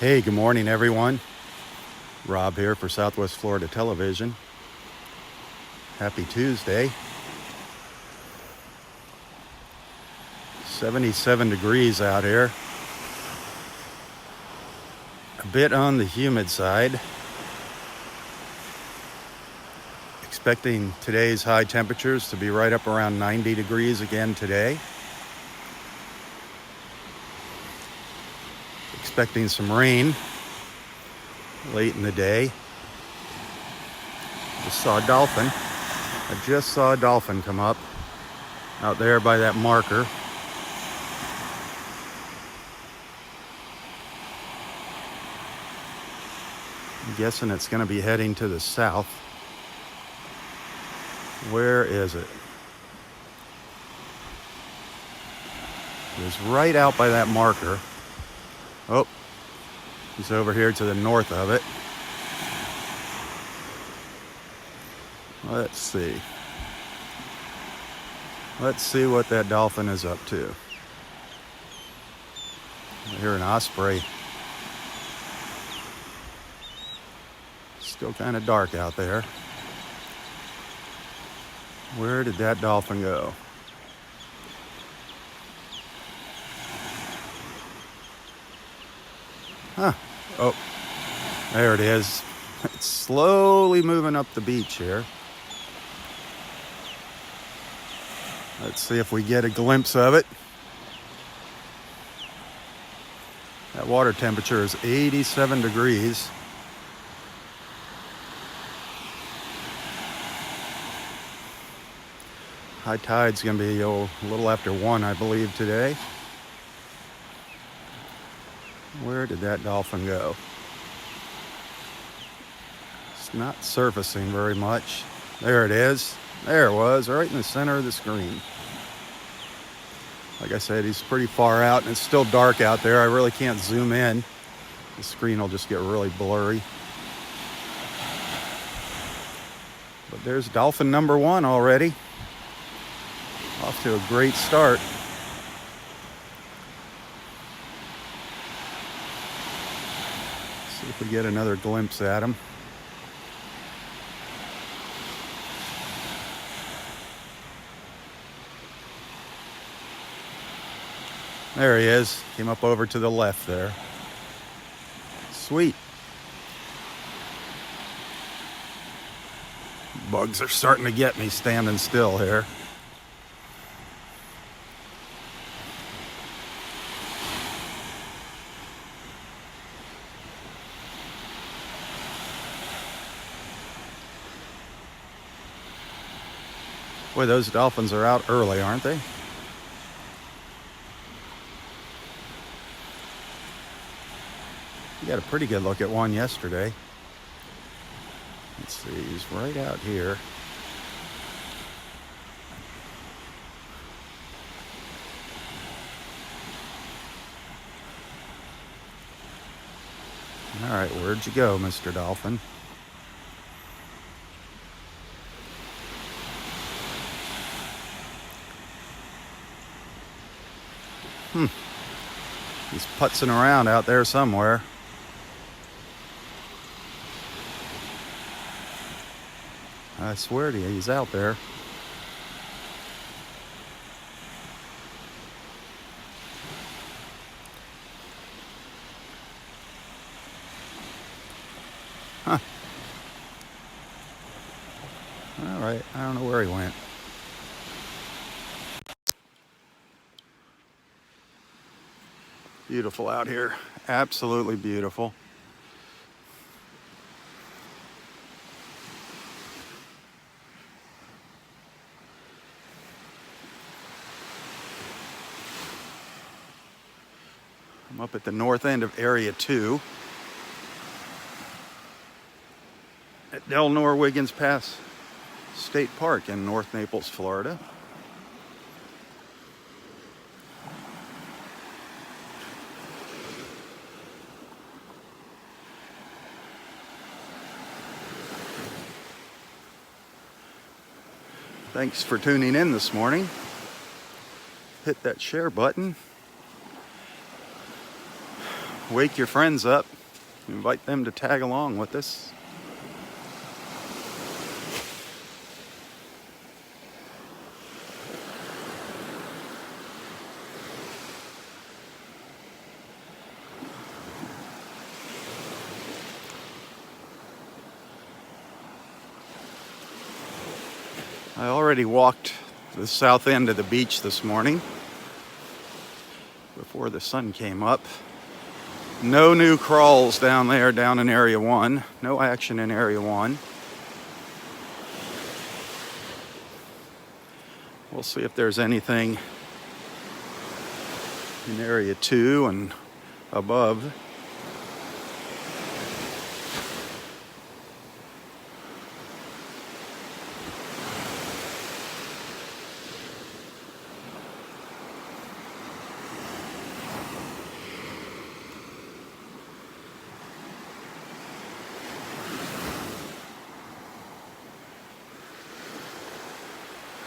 Hey, good morning, everyone. Rob here for Southwest Florida Television. Happy Tuesday. 77 degrees out here. A bit on the humid side. Expecting today's high temperatures to be right up around 90 degrees again today. Expecting some rain late in the day. Just saw a dolphin. I just saw a dolphin come up out there by that marker. I'm guessing it's going to be heading to the south. Where is it? It was right out by that marker. Oh, he's over here to the north of it. Let's see. Let's see what that dolphin is up to. I hear an osprey. Still kind of dark out there. Where did that dolphin go? Huh. Oh, there it is. It's slowly moving up the beach here. Let's see if we get a glimpse of it. That water temperature is 87 degrees. High tide's going to be a little after 1, I believe, today. Where did that dolphin go? It's not surfacing very much. There it is. There it was, right in the center of the screen. Like I said, he's pretty far out, and it's still dark out there. I really can't zoom in. The screen will just get really blurry. But there's dolphin number 1 already. Off to a great start. See if we get another glimpse at him. There he is. Came up over to the left there. Sweet. Bugs are starting to get me standing still here. Boy, those dolphins are out early, aren't they? You got a pretty good look at one yesterday. Let's see, he's right out here. All right, where'd you go, Mr. Dolphin? He's putzing around out there somewhere. I swear to you, he's out there. Huh. All right, I don't know where he went. Beautiful out here. Absolutely beautiful. I'm up at the north end of Area 2 at Delnor Wiggins Pass State Park in North Naples, Florida. Thanks for tuning in this morning. Hit that share button. wake your friends up, invite them to tag along with us. I already walked the south end of the beach this morning before the sun came up. No new crawls down there, down in Area 1. No action in Area 1. We'll see if there's anything in Area 2 and above.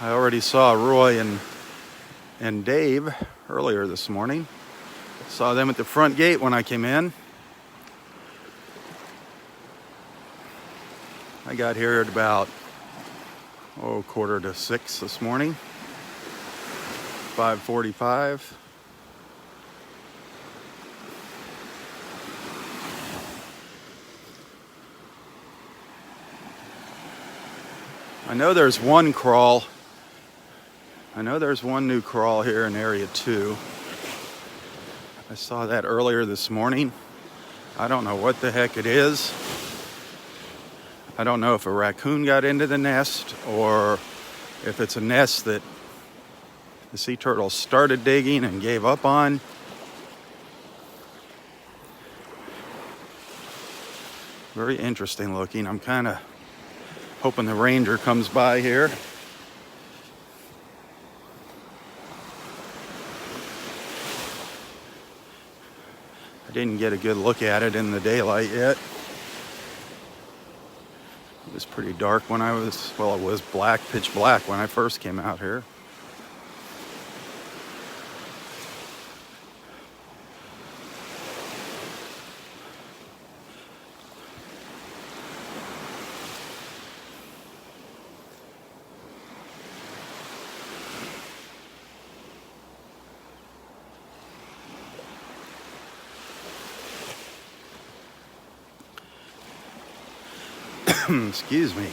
I already saw Roy and Dave earlier this morning. Saw them at the front gate when I came in. I got here at about 5:45 this morning. 5:45. I know there's one crawl. I know there's one new crawl here in Area 2. I saw that earlier this morning. I don't know what the heck it is. I don't know if a raccoon got into the nest or if it's a nest that the sea turtle started digging and gave up on. Very interesting looking. I'm kind of hoping the ranger comes by here. Didn't get a good look at it in the daylight yet. It was pretty dark when it was black, pitch black when I first came out here. Excuse me.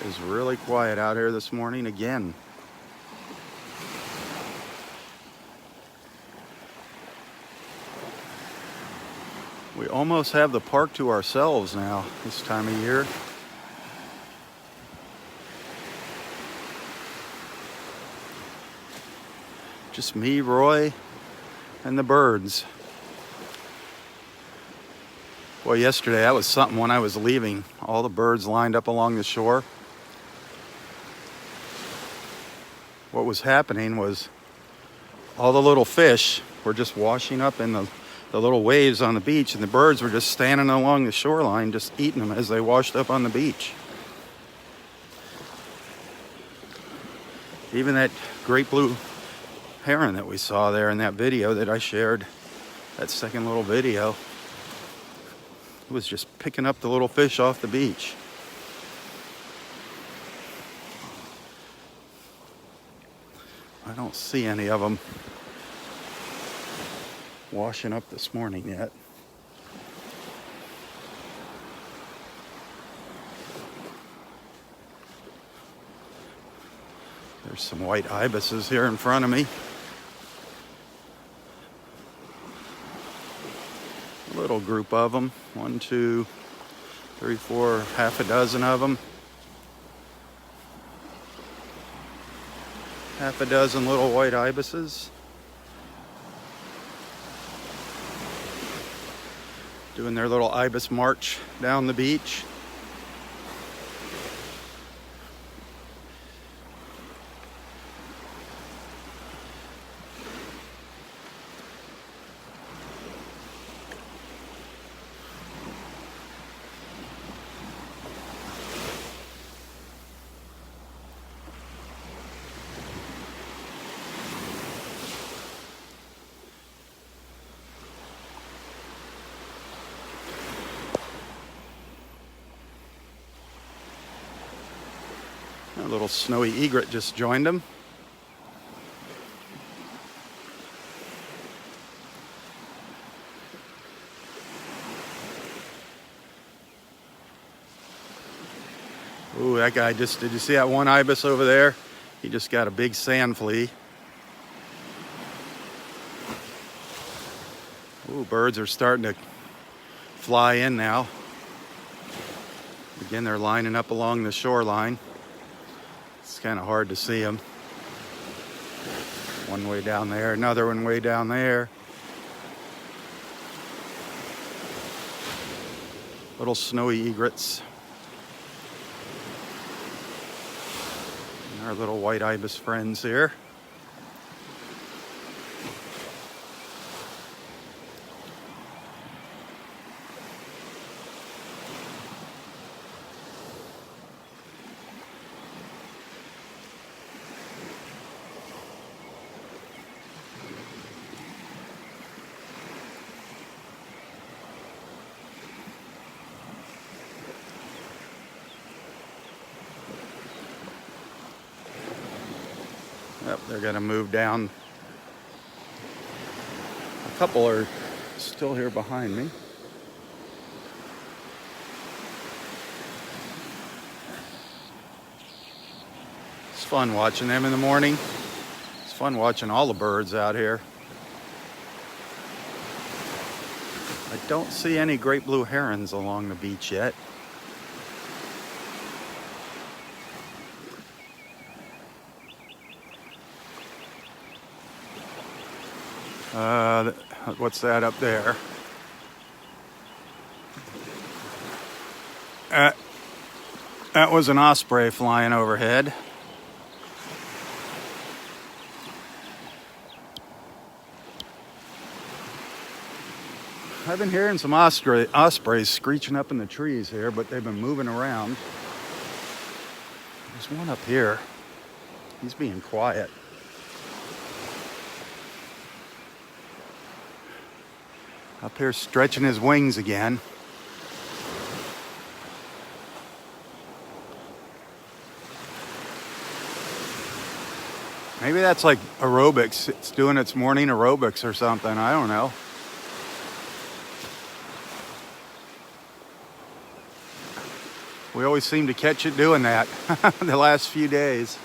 It is really quiet out here this morning again. We almost have the park to ourselves now this time of year. Just me, Roy, and the birds. Boy, yesterday that was something when I was leaving. All the birds lined up along the shore. What was happening was all the little fish were just washing up in the little waves on the beach, and the birds were just standing along the shoreline just eating them as they washed up on the beach. Even that great blue heron that we saw there in that video that I shared, that second little video, it was just picking up the little fish off the beach. I don't see any of them washing up this morning yet. There's some white ibises here in front of me. A little group of them. 1, 2, 3, 4, half a dozen of them. Half a dozen little white ibises. doing their little ibis march down the beach. A little snowy egret just joined them. Ooh, that guy just, did you see that one ibis over there? He just got a big sand flea. Ooh, birds are starting to fly in now. Again, they're lining up along the shoreline. It's kind of hard to see them. One way down there, another one way down there. Little snowy egrets. And our little white ibis friends here. Yep, they're gonna move down. A couple are still here behind me. It's fun watching them in the morning. It's fun watching all the birds out here. I don't see any great blue herons along the beach yet. What's that up there? That was an osprey flying overhead. I've been hearing some ospreys screeching up in the trees here, but they've been moving around. There's one up here. He's being quiet. Up here stretching his wings again. Maybe that's like aerobics. It's doing its morning aerobics or something. I don't know. We always seem to catch it doing that the last few days.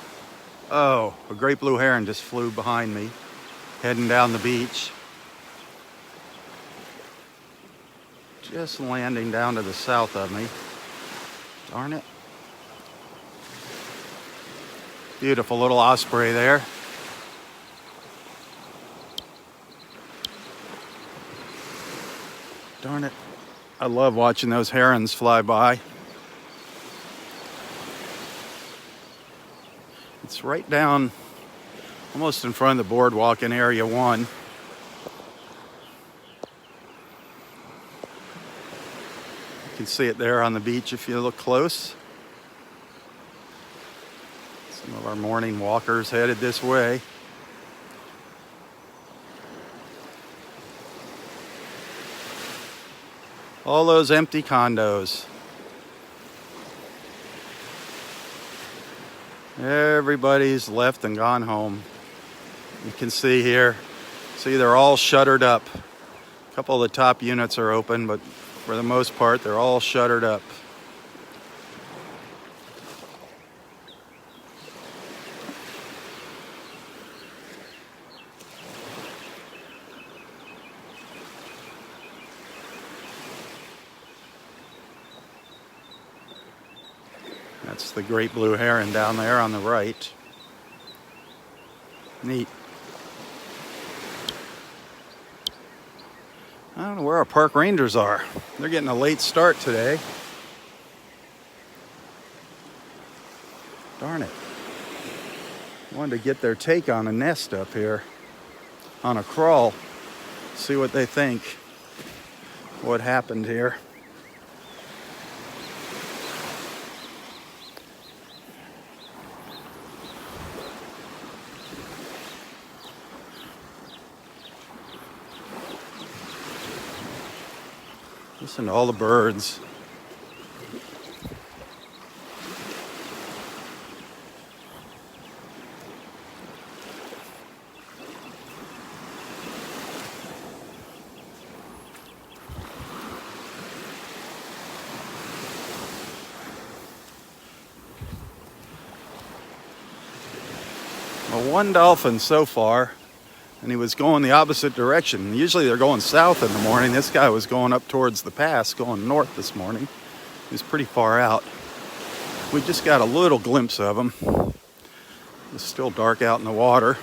Oh, a great blue heron just flew behind me, heading down the beach. Just landing down to the south of me. Darn it. Beautiful little osprey there. Darn it. I love watching those herons fly by. It's right down almost in front of the boardwalk in Area 1. You can see it there on the beach if you look close. Some of our morning walkers headed this way. All those empty condos. Everybody's left and gone home. You can see here, they're all shuttered up. A couple of the top units are open, but for the most part, they're all shuttered up. That's the great blue heron down there on the right. Neat. I don't know where our park rangers are. They're getting a late start today. Darn it. Wanted to get their take on a nest up here. On a crawl. See what they think. What happened here. Listen to all the birds. Well, one dolphin so far, and he was going the opposite direction. Usually they're going south in the morning. This guy was going up towards the pass, going north this morning. He was pretty far out. We just got a little glimpse of him. It's still dark out in the water.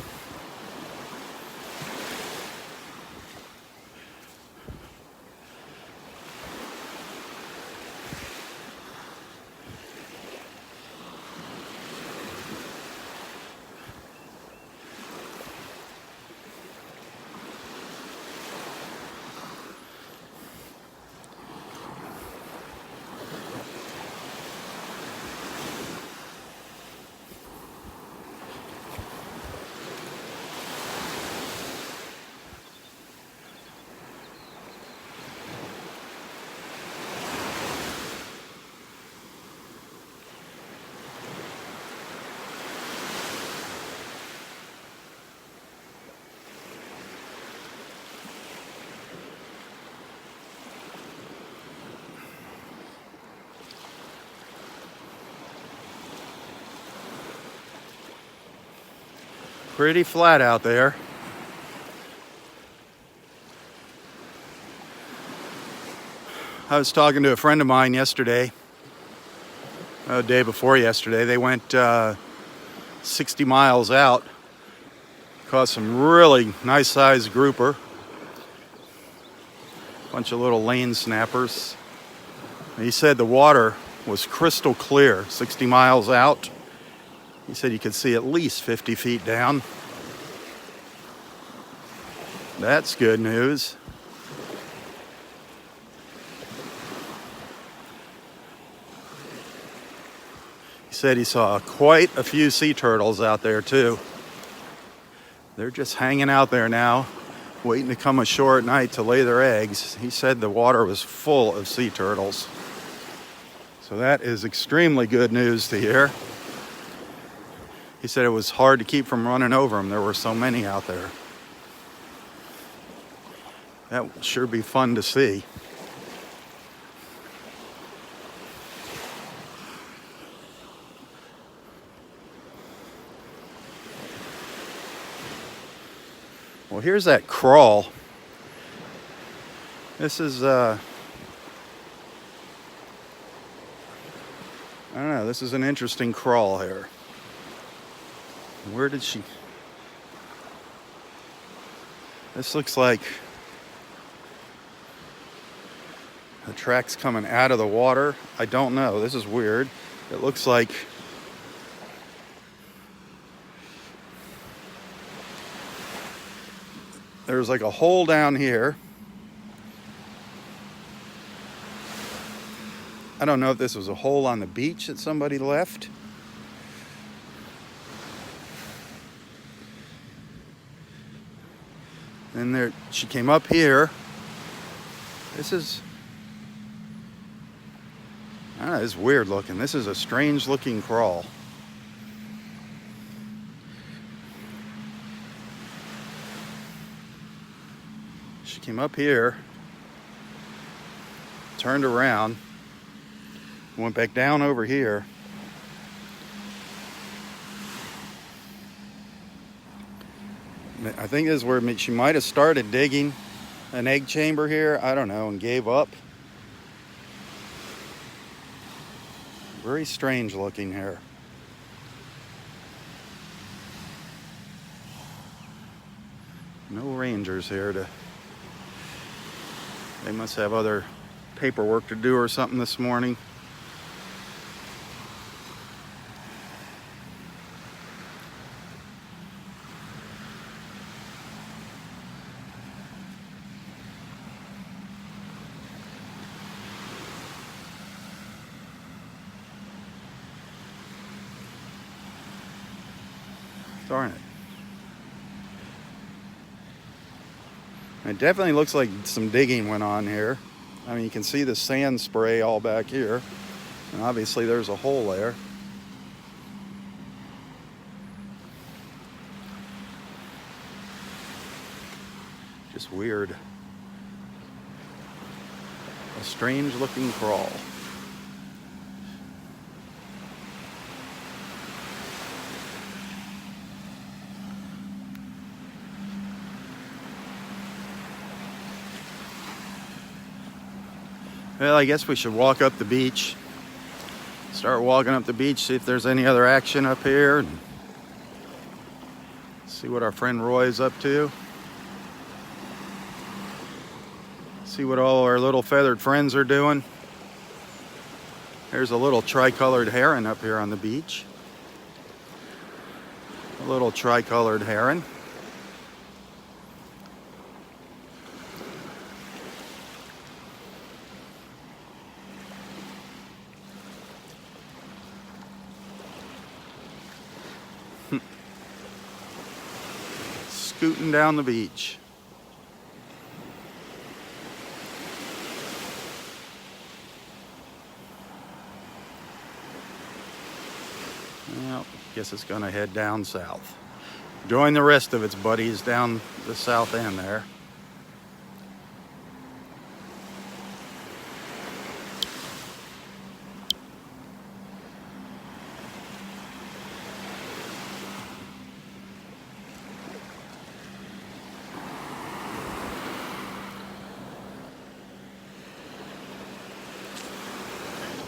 Pretty flat out there. I was talking to a friend of mine yesterday, the day before yesterday. They went 60 miles out, caught some really nice sized grouper, bunch of little lane snappers. And he said the water was crystal clear, 60 miles out. He said you could see at least 50 feet down. That's good news. He said he saw quite a few sea turtles out there too. They're just hanging out there now, waiting to come ashore at night to lay their eggs. He said the water was full of sea turtles. So that is extremely good news to hear. He said it was hard to keep from running over them. There were so many out there. That will sure be fun to see. Well, here's that crawl. This is, I don't know, this is an interesting crawl here. Where did she? This looks like the track's coming out of the water. I don't know. This is weird. It looks like there's like a hole down here. I don't know if this was a hole on the beach that somebody left. And there, she came up here. This is, I don't know, it's weird looking. This is a strange looking crawl. She came up here, turned around, went back down over here. I think this is where she might have started digging an egg chamber here. I don't know, and gave up. Very strange looking here. No rangers here to They must have other paperwork to do or something this morning. Darn it. It definitely looks like some digging went on here. I mean, you can see the sand spray all back here. And obviously there's a hole there. Just weird. A strange looking crawl. Well, I guess we should walk up the beach. Start walking up the beach, see if there's any other action up here, and see what our friend Roy's up to. See what all our little feathered friends are doing. There's a little tricolored heron up here on the beach. A little tricolored heron. Scooting down the beach. Well, guess it's gonna head down south. Join the rest of its buddies down the south end there.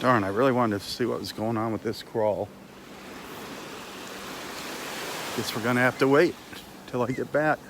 Darn, I really wanted to see what was going on with this crawl. Guess we're gonna have to wait till I get back.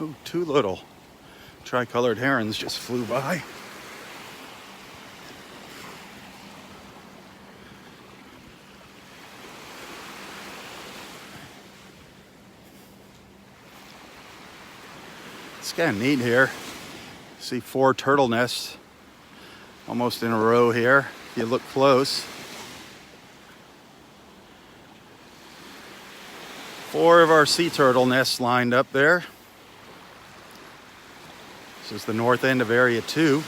Ooh, two little tricolored herons just flew by. It's kind of neat here. See 4 turtle nests almost in a row here. If you look close. 4 of our sea turtle nests lined up there. This is the north end of Area 2.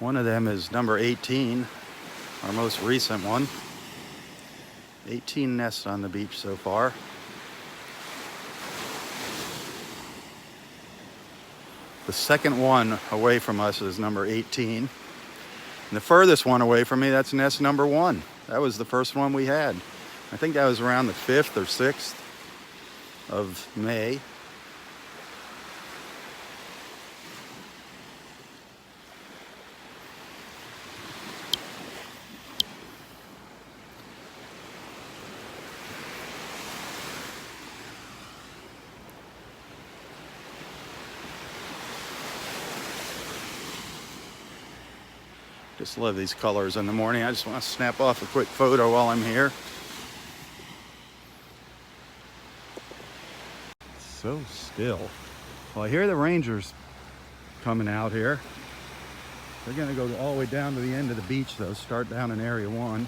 One of them is number 18, our most recent one. 18 nests on the beach so far. The second one away from us is number 18. And the furthest one away from me, that's nest number 1. That was the first one we had. I think that was around the 5th or 6th of May. Just love these colors in the morning. I just want to snap off a quick photo while I'm here. So still. Well, I hear the rangers coming out here. They're going to go all the way down to the end of the beach, though. Start down in Area 1.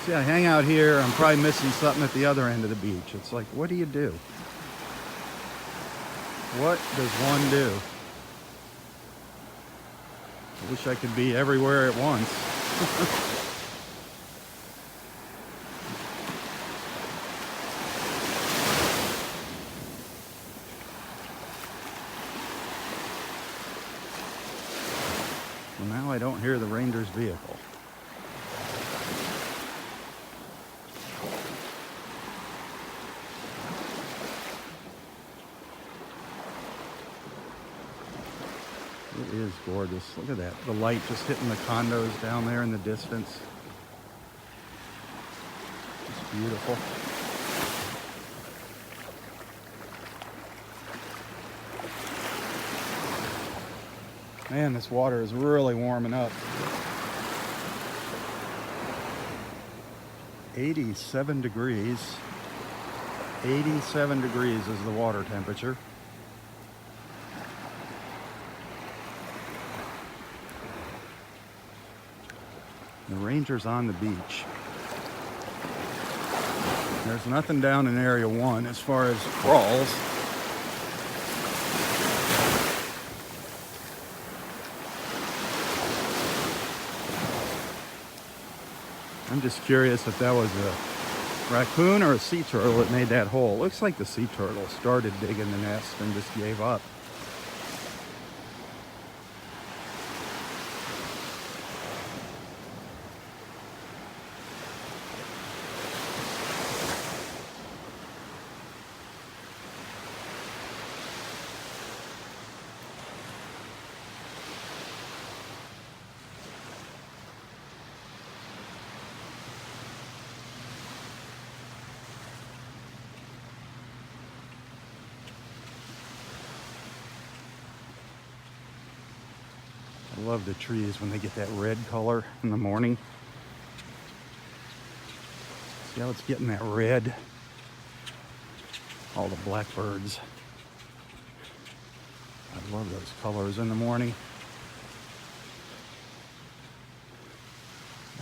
See, I hang out here. I'm probably missing something at the other end of the beach. It's like, what do you do? What does one do? I wish I could be everywhere at once. Well, now I don't hear the ranger's vehicle. It is gorgeous. Look at that. The light just hitting the condos down there in the distance. It's beautiful. Man, this water is really warming up. 87 degrees. 87 degrees is the water temperature. The ranger's on the beach. There's nothing down in Area 1 as far as crawls. I'm just curious if that was a raccoon or a sea turtle that made that hole. Looks like the sea turtle started digging the nest and just gave up. I love the trees when they get that red color in the morning. See how it's getting that red? All the blackbirds. I love those colors in the morning.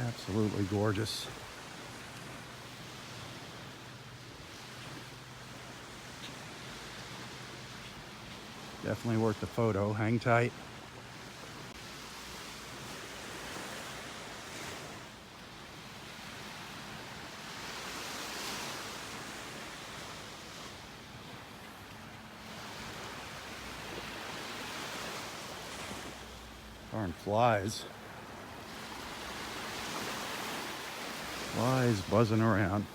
Absolutely gorgeous. Definitely worth the photo. Hang tight. Darn flies. Flies buzzing around.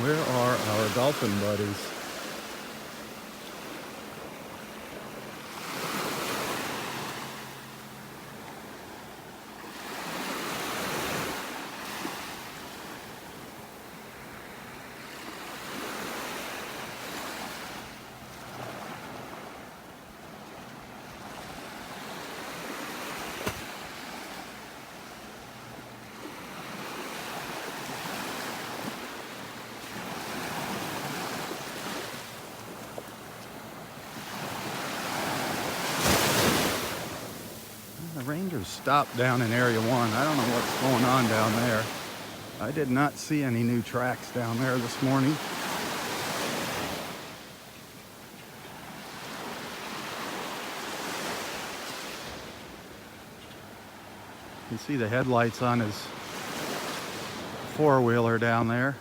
Where are our dolphin buddies? The Rangers stopped down in Area 1. I don't know what's going on down there. I did not see any new tracks down there this morning. You can see the headlights on his four-wheeler down there.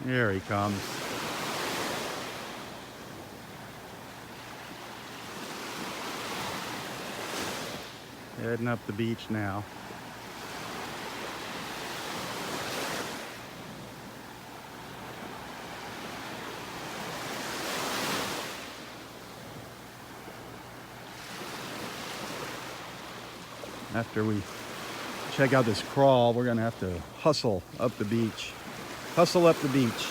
Here he comes. Heading up the beach now. After we check out this crawl, we're gonna have to hustle up the beach. Hustle up the beach.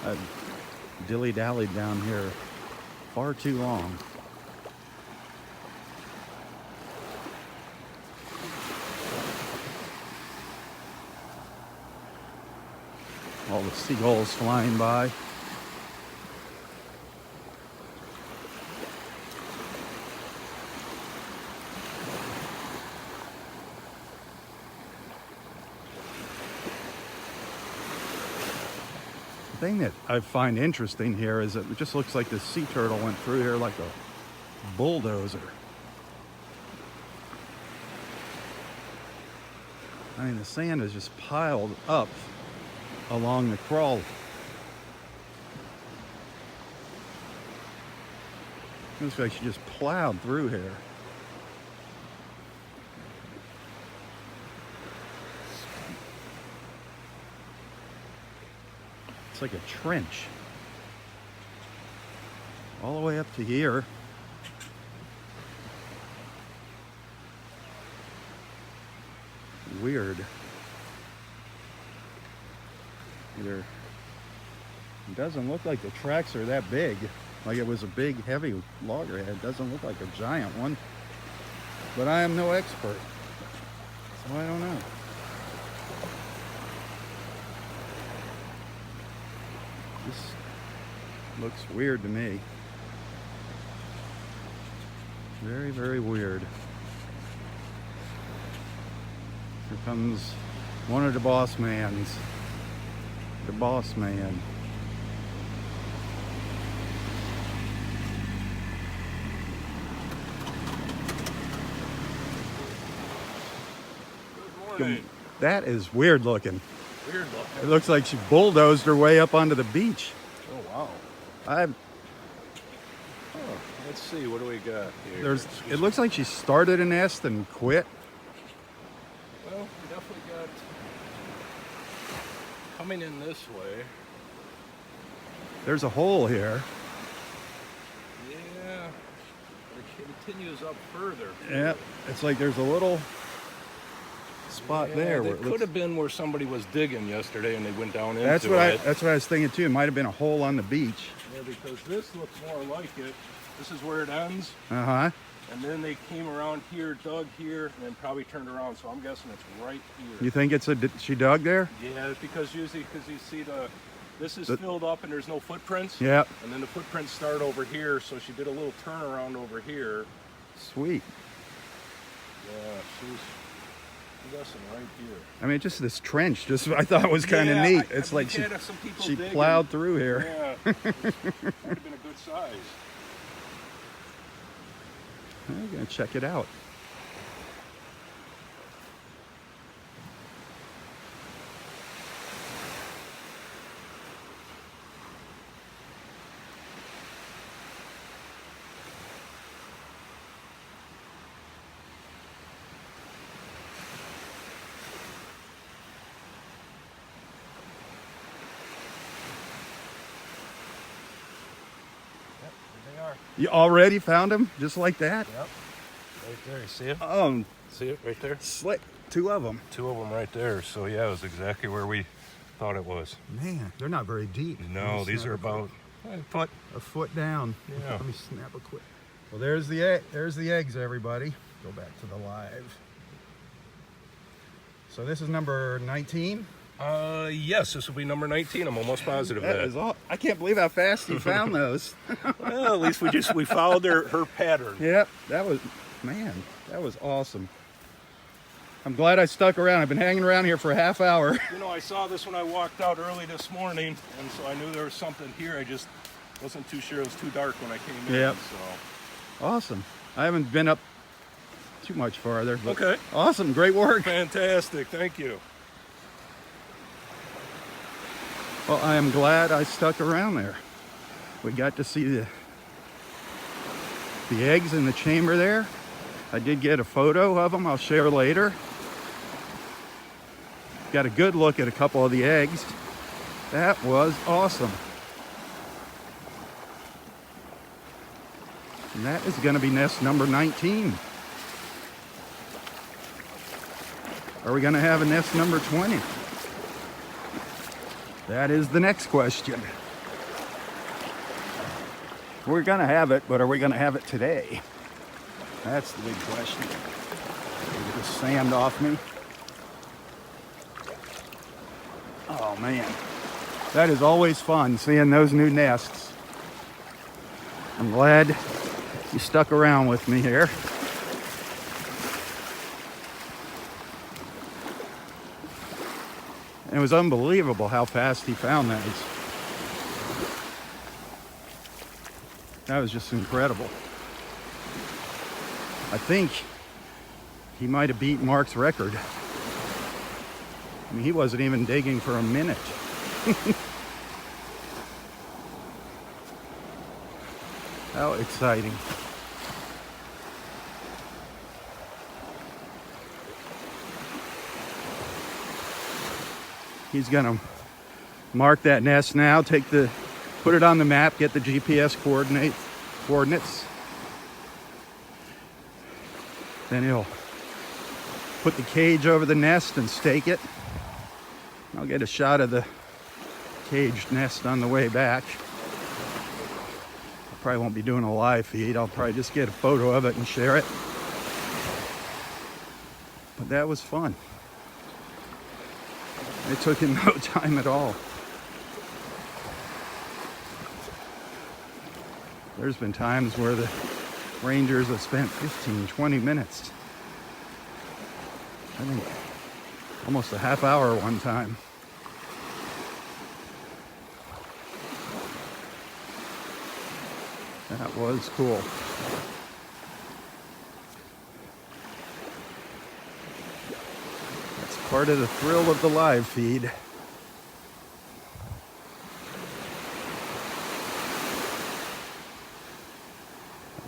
I've dilly-dallied down here far too long. All the seagulls flying by. The thing that I find interesting here is that it just looks like this sea turtle went through here like a bulldozer. I mean, the sand is just piled up along the crawl. Looks like she just plowed through here. It's like a trench. All the way up to here. Weird. Either it doesn't look like the tracks are that big. Like it was a big, heavy loggerhead. It doesn't look like a giant one. But I am no expert, so I don't know. This looks weird to me. Very, very weird. Here comes one of the boss mans. The boss man. Good morning. That is weird looking. Weird looking. It looks like she bulldozed her way up onto the beach. Oh wow. Let's see, what do we got here? It looks like she started a nest and quit. Well, we definitely got coming in this way. There's a hole here. Yeah. It continues up further. Yeah, it's like there's a little spot there. It could have been where somebody was digging yesterday and they went down into That's it. what I was thinking too. It might have been a hole on the beach. Yeah, because this looks more like it. This is where it ends. Uh-huh. And then they came around here, dug here, and then probably turned around. So I'm guessing it's right here. You think she dug there? Yeah, because usually, you see this is filled up and there's no footprints. Yeah. And then the footprints start over here, so she did a little turnaround over here. Sweet. Yeah, I'm guessing right here. I mean, just this trench, I thought was kind of neat. It's like she plowed through here. Yeah, that would have been a good size. I'm gonna check it out. Yep, there they are. You already found him, just like that? Yep. Right there, you see it? See it right there? Slick. Two of them. Two of them right there. So yeah, it was exactly where we thought it was. Man, they're not very deep. No, these are about a foot down. Yeah. Let me snap a quick. Well, there's the egg. There's the eggs, everybody. Go back to the live. So this is number 19. Yes, this will be number 19. I'm almost positive That is all. I can't believe how fast you found those. Well, at least we followed her pattern. Yep, that was awesome. I'm glad I stuck around. I've been hanging around here for a half hour. You know, I saw this when I walked out early this morning, and so I knew there was something here. I just wasn't too sure. It was too dark when I came in. Yep. So. Awesome. I haven't been up too much farther. But okay. Awesome. Great work. Fantastic. Thank you. Well, I am glad I stuck around there. We got to see the eggs in the chamber there. I did get a photo of them I'll share later. Got a good look at a couple of the eggs. That was awesome. And that is going to be nest number 19. Are we going to have a nest number 20? That is the next question. We're going to have it, but are we going to have it today? That's the big question. Get the sand off me. Oh man, that is always fun seeing those new nests. I'm glad you stuck around with me here. And it was unbelievable how fast he found those. That was just incredible. I think he might have beat Mark's record. I mean, he wasn't even digging for a minute. How exciting. He's gonna mark that nest now, put it on the map, get the GPS coordinates. Then he'll put the cage over the nest and stake it. I'll get a shot of the caged nest on the way back. I probably won't be doing a live feed. I'll probably just get a photo of it and share it. But that was fun. It took him no time at all. There's been times where the rangers have spent 15, 20 minutes. I think almost a half hour one time. That was cool. That's part of the thrill of the live feed.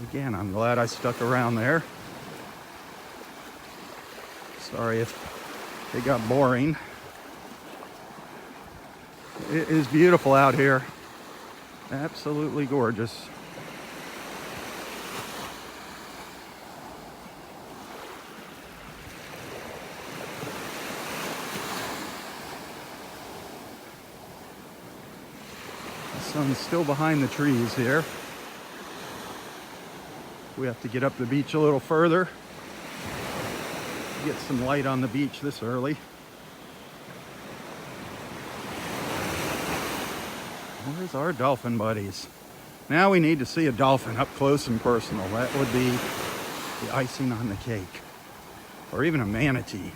Again, I'm glad I stuck around there. Sorry if it got boring. It is beautiful out here. Absolutely gorgeous. The sun's still behind the trees here. We have to get up the beach a little further. Get some light on the beach this early. Where's our dolphin buddies? Now we need to see a dolphin up close and personal. That would be the icing on the cake. Or even a manatee.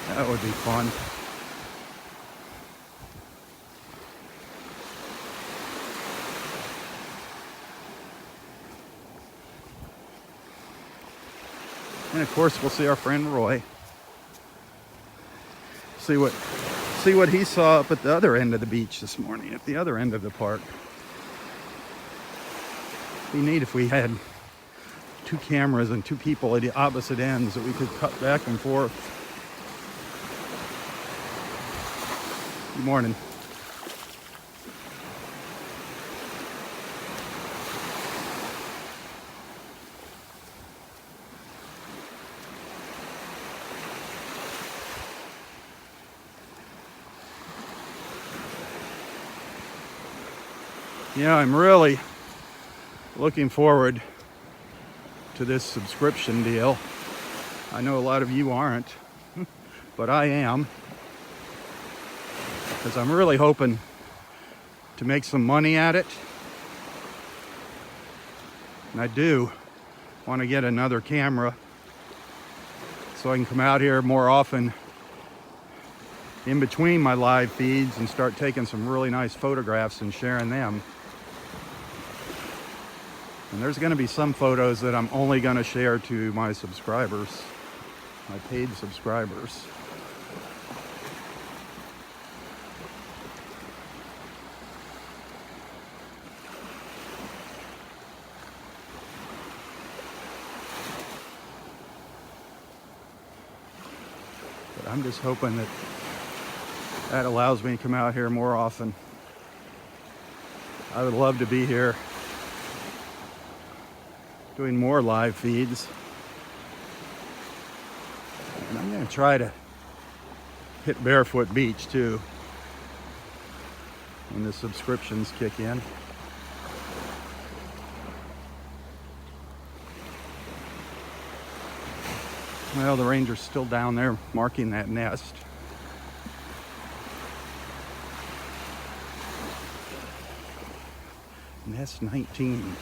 That would be fun. And of course, we'll see our friend Roy. See what he saw up at the other end of the beach this morning, at the other end of the park. It'd be neat if we had two cameras and two people at the opposite ends that we could cut back and forth. Good morning. Yeah, I'm really looking forward to this subscription deal. I know a lot of you aren't, but I am. Because I'm really hoping to make some money at it. And I do want to get another camera so I can come out here more often in between my live feeds and start taking some really nice photographs and sharing them. And there's going to be some photos that I'm only going to share to my subscribers, my paid subscribers. I'm just hoping that that allows me to come out here more often. I would love to be here doing more live feeds. And I'm going to try to hit Barefoot Beach too when the subscriptions kick in. Well, the ranger's still down there marking that nest. Nest 19.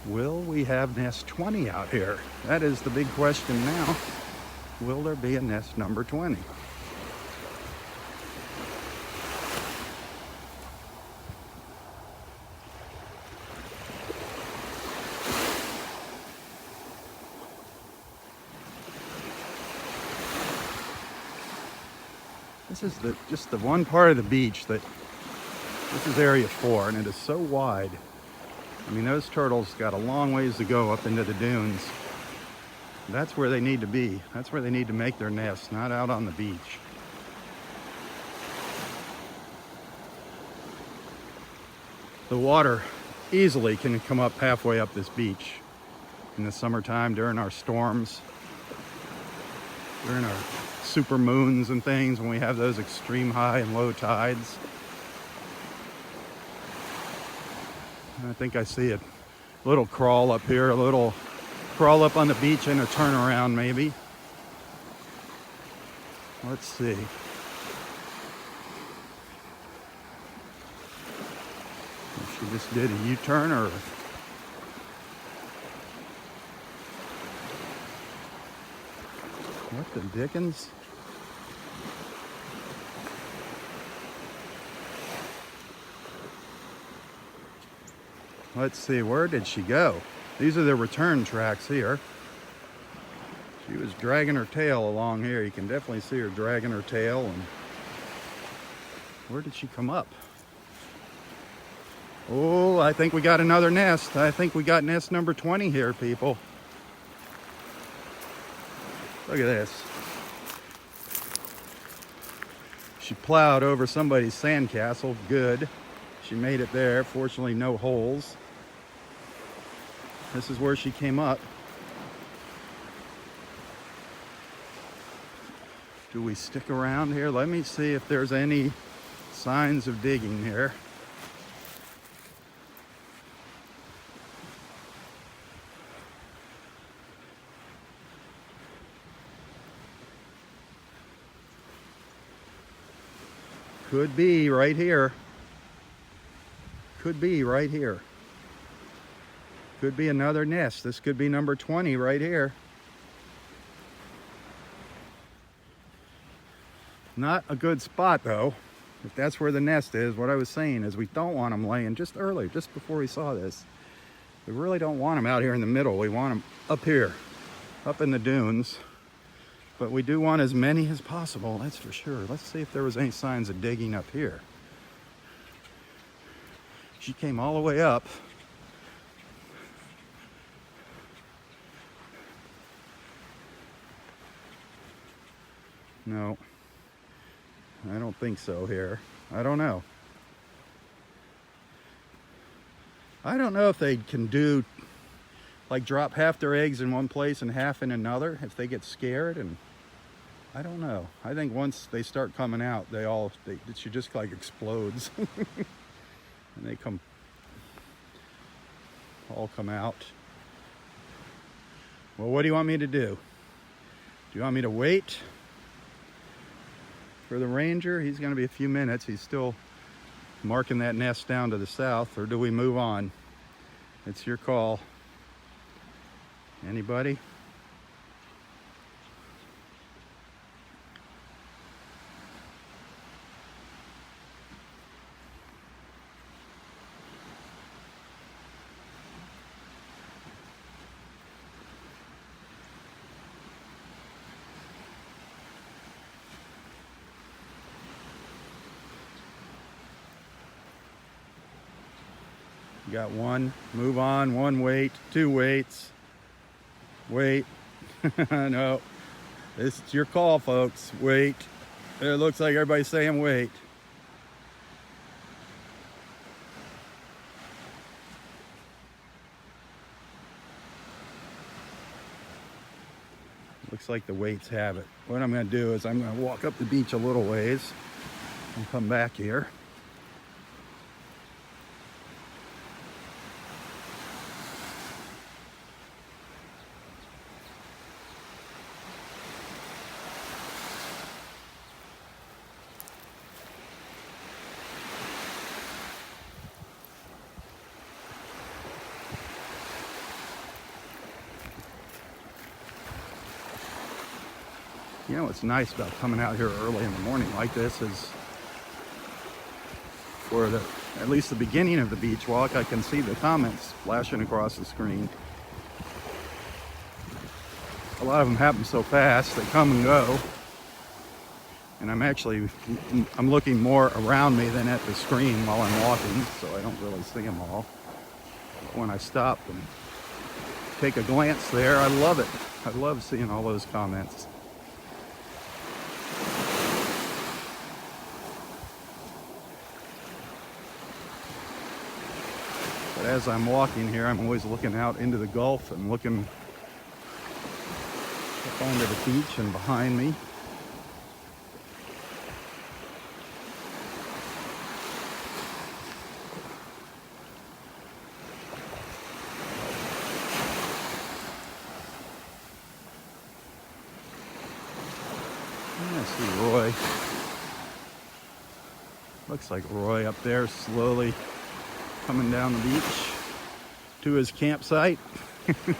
Will we have nest 20 out here? That is the big question now. Will there be a nest number 20? This is just the one part of the beach that, this is area 4, and it is so wide. I mean, those turtles got a long ways to go up into the dunes. That's where they need to be. That's where they need to make their nests, not out on the beach. The water easily can come up halfway up this beach in the summertime during our storms, during our super moons and things, when we have those extreme high and low tides. I think I see a little crawl up here, a little crawl up on the beach and a turnaround maybe. Let's see. If she just did a U-turn or... What the dickens? Let's see, where did she go? These are the return tracks here. She was dragging her tail along here. You can definitely see her dragging her tail. And where did she come up? Oh, I think we got another nest. I think we got nest number 20 here, people. Look at this. She plowed over somebody's sandcastle. Good. She made it there. Fortunately, no holes. This is where she came up. Do we stick around here? Let me see if there's any signs of digging here. Could be right here. Could be right here. Could be another nest. This could be number 20 right here. Not a good spot though, if that's where the nest is. What I was saying is we don't want them laying just early, just before we saw this. We really don't want them out here in the middle. We want them up here, up in the dunes. But we do want as many as possible, that's for sure. Let's see if there was any signs of digging up here. She came all the way up. No, I don't think so here. I don't know. I don't know if they can do, like drop half their eggs in one place and half in another, if they get scared, and I don't know. I think once they start coming out, she just like explodes. And they all come out. Well, what do you want me to do? Do you want me to wait for the ranger? He's going to be a few minutes. He's still marking that nest down to the south. Or do we move on? It's your call. Anybody? You got one, move on, one wait, two waits, wait. No, this is your call, folks. Wait. It looks like everybody's saying wait. Looks like the waits have it. What I'm going to do is I'm going to walk up the beach a little ways and come back here. You know what's nice about coming out here early in the morning like this is for at least the beginning of the beach walk, I can see the comments flashing across the screen. A lot of them happen so fast, they come and go. And I'm looking more around me than at the screen while I'm walking, so I don't really see them all. But when I stop and take a glance there, I love it. I love seeing all those comments. But as I'm walking here, I'm always looking out into the Gulf and looking up onto the beach and behind me. I see Roy. Looks like Roy up there slowly coming down the beach to his campsite. The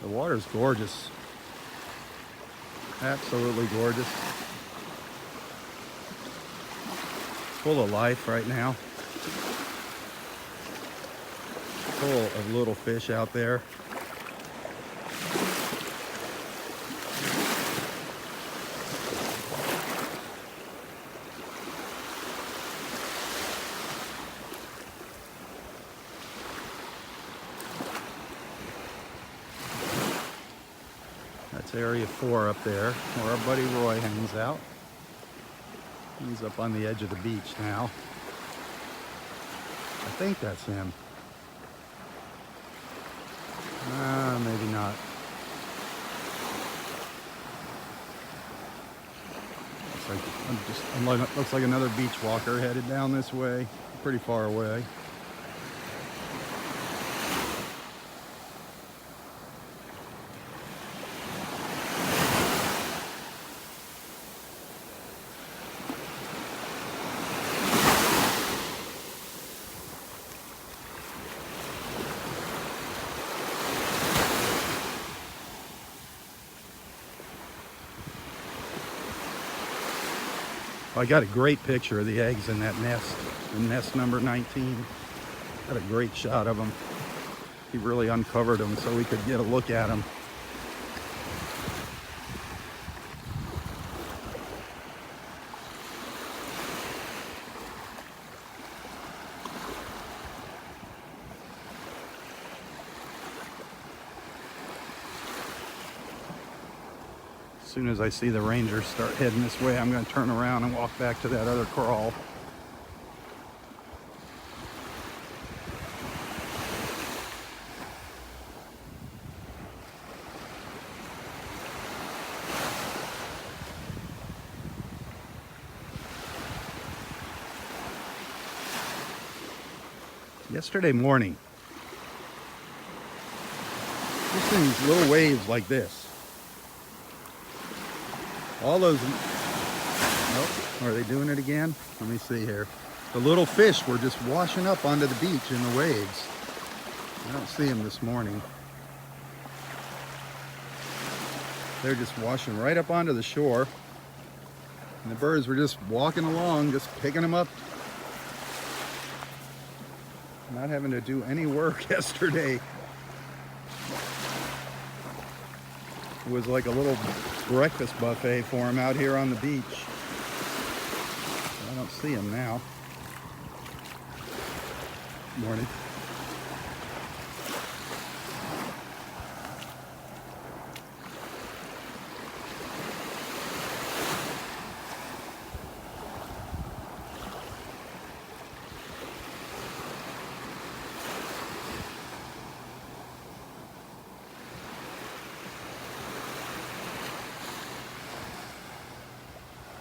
water's gorgeous. Absolutely gorgeous. Full of life right now. Full of little fish out there. That's area 4 up there, where our buddy Roy hangs out. He's up on the edge of the beach now. I think that's him. Maybe not. Looks like another beach walker headed down this way, pretty far away. I got a great picture of the eggs in that nest, in nest number 19. Got a great shot of them. He really uncovered them so we could get a look at them. As soon as I see the rangers start heading this way, I'm going to turn around and walk back to that other crawl. Yesterday morning, just in these little waves like this, all those, oh, are they doing it again? Let me see here. The little fish were just washing up onto the beach in the waves. I don't see them this morning. They're just washing right up onto the shore. And the birds were just walking along, just picking them up. not having to do any work yesterday. It was like a little breakfast buffet for him out here on the beach. I don't see him now. Morning.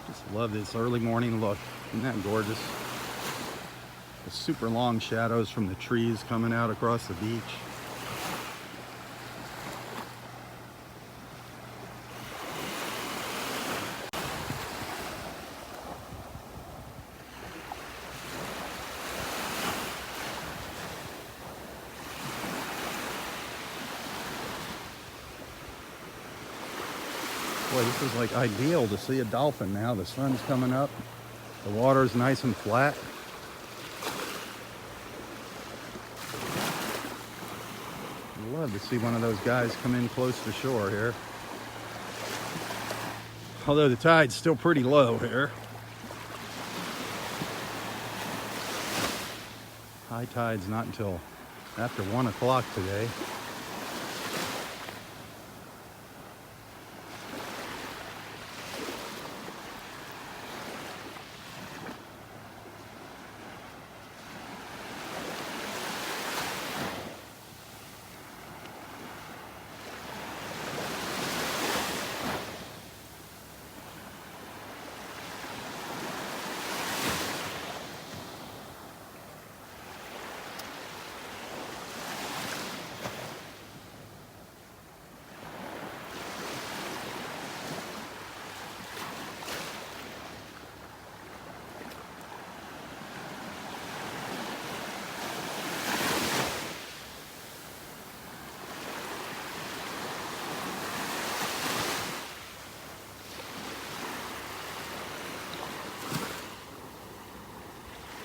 Just love this early morning look. Isn't that gorgeous? The super long shadows from the trees coming out across the beach. Boy, this is like ideal to see a dolphin now. The sun's coming up. The water's nice and flat. I'd love to see one of those guys come in close to shore here. Although the tide's still pretty low here. High tide's not until after 1 o'clock today.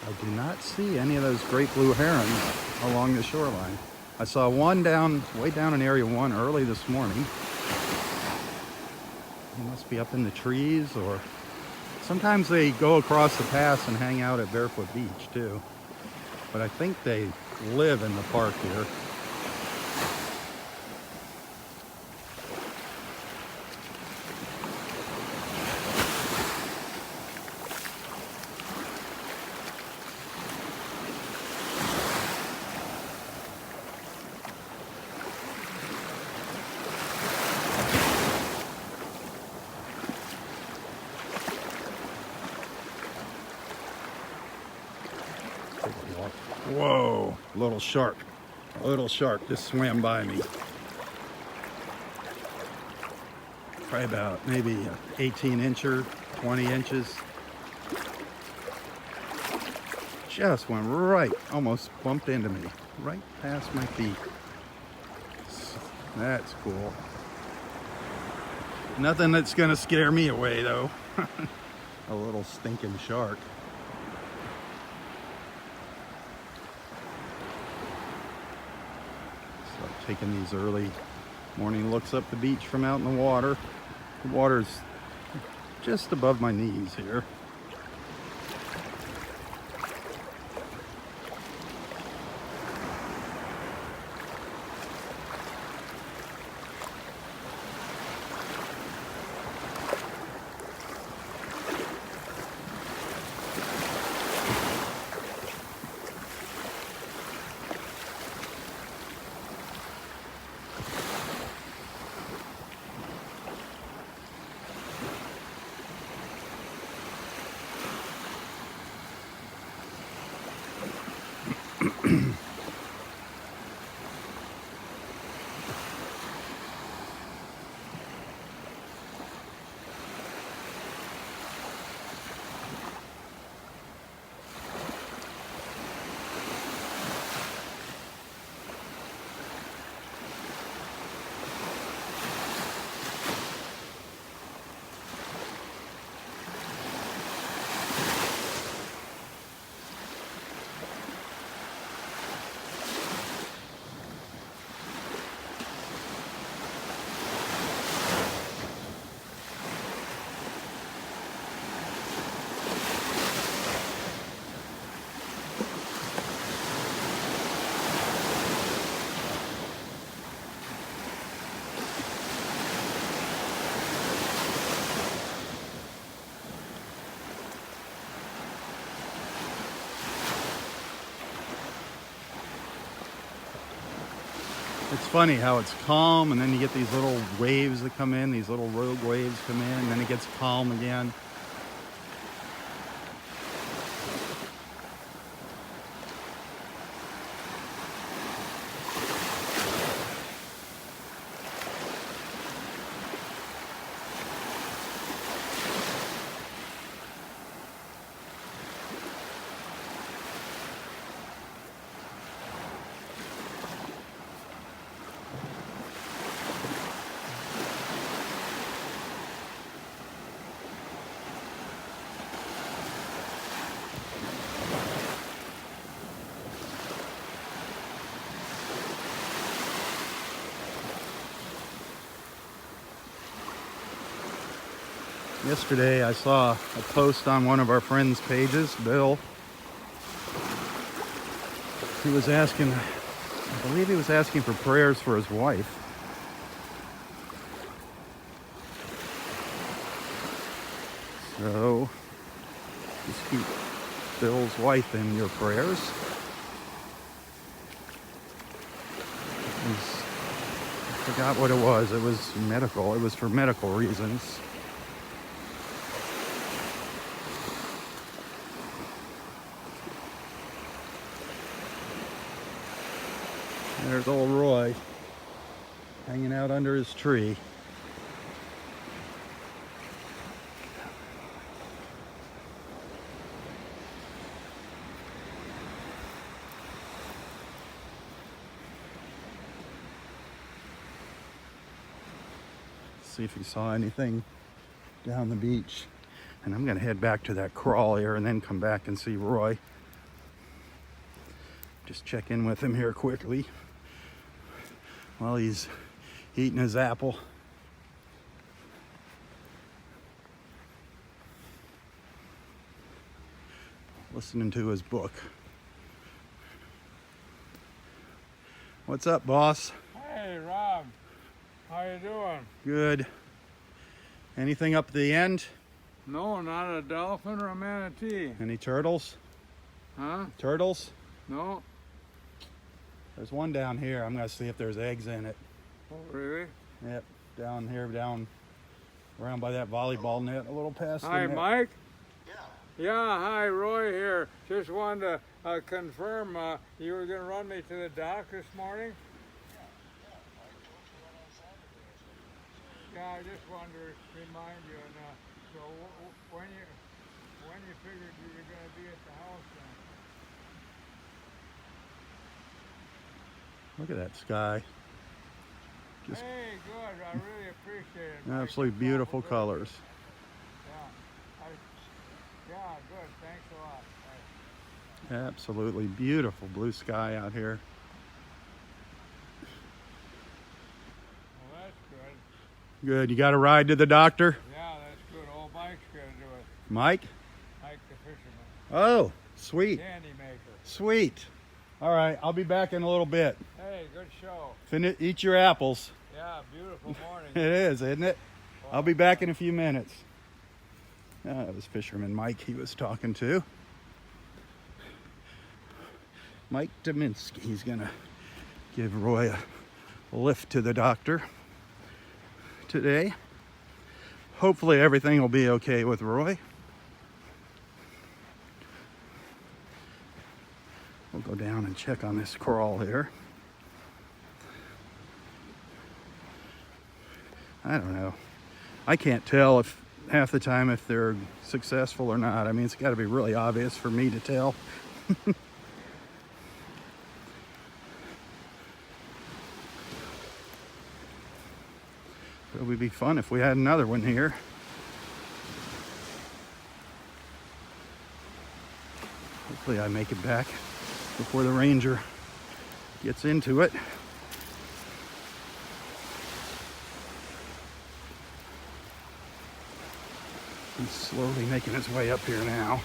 I do not see any of those great blue herons along the shoreline. I saw one way down in area 1 early this morning. He must be up in the trees, or sometimes they go across the pass and hang out at Barefoot Beach too. But I think they live in the park here. Whoa, little shark. A little shark just swam by me. Probably about maybe 18-incher, 20 inches. Just went right, almost bumped into me, right past my feet. That's cool. Nothing that's gonna scare me away though. A little stinking shark. Taking these early morning looks up the beach from out in the water. The water's just above my knees here. It's funny how it's calm and then you get these little waves that come in, these little rogue waves come in, and then it gets calm again. Yesterday I saw a post on one of our friends' pages, Bill. He was asking, I believe he was asking for prayers for his wife. So just keep Bill's wife in your prayers. I forgot what it was. It was medical. It was for medical reasons. There's old Roy hanging out under his tree. See if he saw anything down the beach. And I'm gonna head back to that crawl here and then come back and see Roy. Just check in with him here quickly while he's eating his apple. Listening to his book. What's up, boss? Hey, Rob. How you doing? Good. Anything up at the end? No, not a dolphin or a manatee. Any turtles? Huh? Turtles? No. There's one down here. I'm gonna see if there's eggs in it. Oh, really? Yep, down here, down around by that volleyball net, a little past Hi, the net. Mike. Yeah, hi, Roy here. Just wanted to confirm you were going to run me to the dock this morning? Yeah, I just wanted to remind you. And, so when you figured you were going to be at the house then? Look at that sky. Just Hey, good. I really appreciate it. Mike. absolutely beautiful Good. colors. Yeah, good. Thanks a lot. Bye. Absolutely beautiful blue sky out here. Well, that's good. Good. You got a ride to the doctor? Yeah, that's good. Old Mike's gonna do it. Mike? Mike the fisherman. Oh, sweet. Candy maker. Sweet. All right, I'll be back in a little bit. Hey, good show. Eat your apples. Yeah, beautiful morning. It is, isn't it? I'll be back in a few minutes. That was Fisherman Mike he was talking to. Mike Dominski. He's gonna give Roy a lift to the doctor today. Hopefully everything will be okay with Roy. We'll go down and check on this crawl here. I don't know. I can't tell if half the time if they're successful or not. I mean, it's got to be really obvious for me to tell. It would be fun if we had another one here. Hopefully I make it back before the ranger gets into it. He's slowly making his way up here now.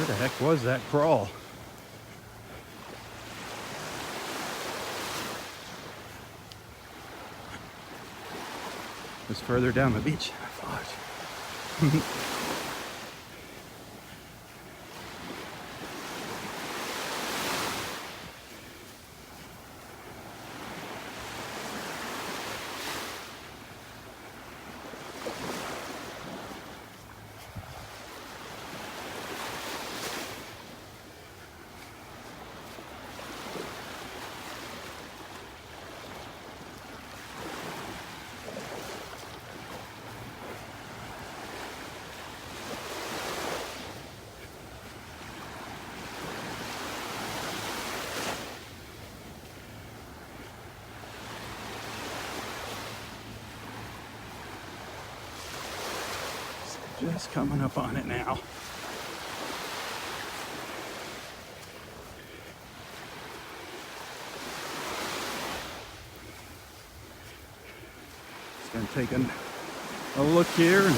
Where the heck was that crawl? It was further down the beach than I thought. Just coming up on it now. Just gonna take a look here and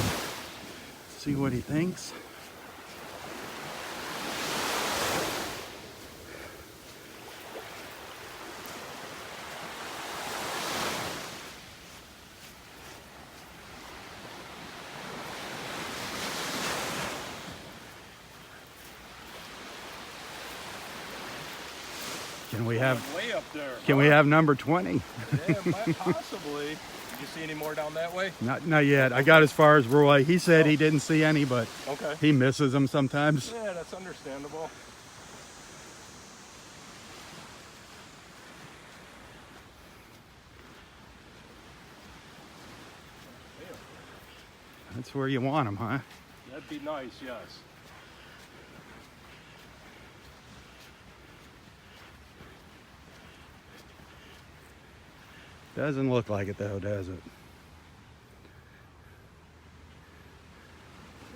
see what he thinks. Can we have way up there? Can we have number 20? Yeah, possibly. Did you see any more down that way? Not yet. I got as far as Roy. He said he didn't see any, but Okay. he misses them sometimes. Yeah, that's understandable. That's where you want them, huh? That'd be nice, yes. Doesn't look like it though, does it?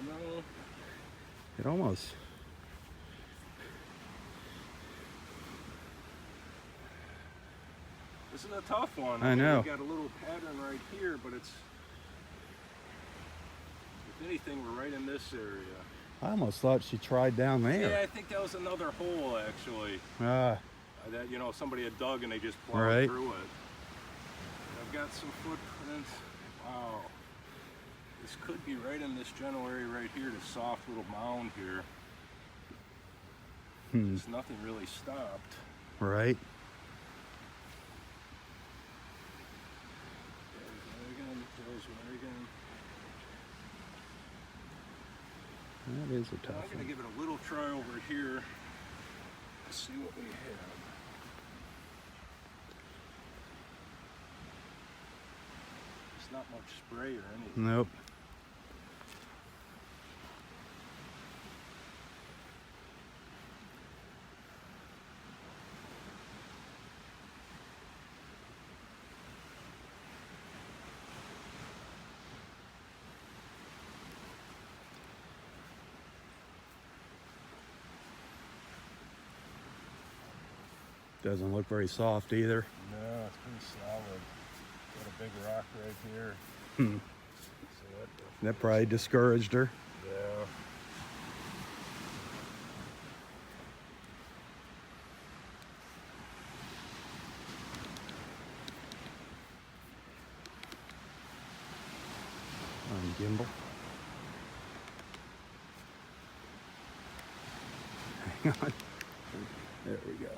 No. It almost. This is a tough one. I know. We got a little pattern right here, but it's, if anything, we're right in this area. I almost thought she tried down Yeah, there. I think that was another hole actually. Ah, That, you know, somebody had dug and they just plowed Right. through it. I've got some footprints. Wow. This could be right in this general area right here, this soft little mound here. There's nothing really stopped. right. There's Oregon. That is a I'm tough gonna one. give it a little try over here. Let's see what we have. There's not much spray or anything. Nope. Doesn't look very soft either. No, it's pretty solid. Got a big rock right here. Hmm. So That probably discouraged her. yeah. On gimbal. Hang on. There we go.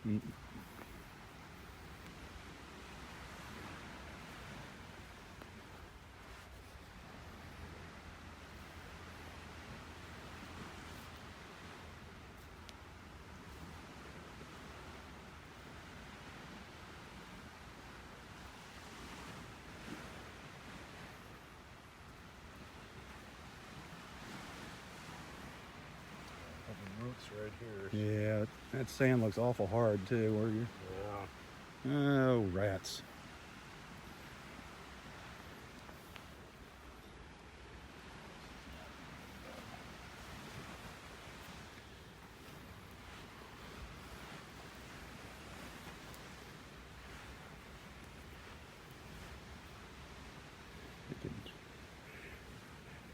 Mm. Roots right here. Yeah, that sand looks awful hard too, where you? Yeah. Oh, rats.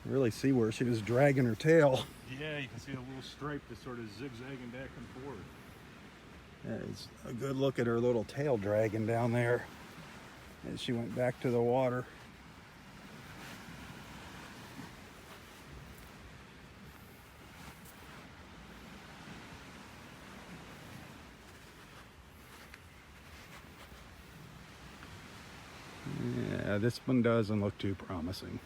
Really see where she was dragging her tail. Yeah, you can see a little stripe that's sort of zigzagging back and forth. Yeah, it's a good look at her little tail dragging down there as she went back to the water. Yeah, this one doesn't look too promising.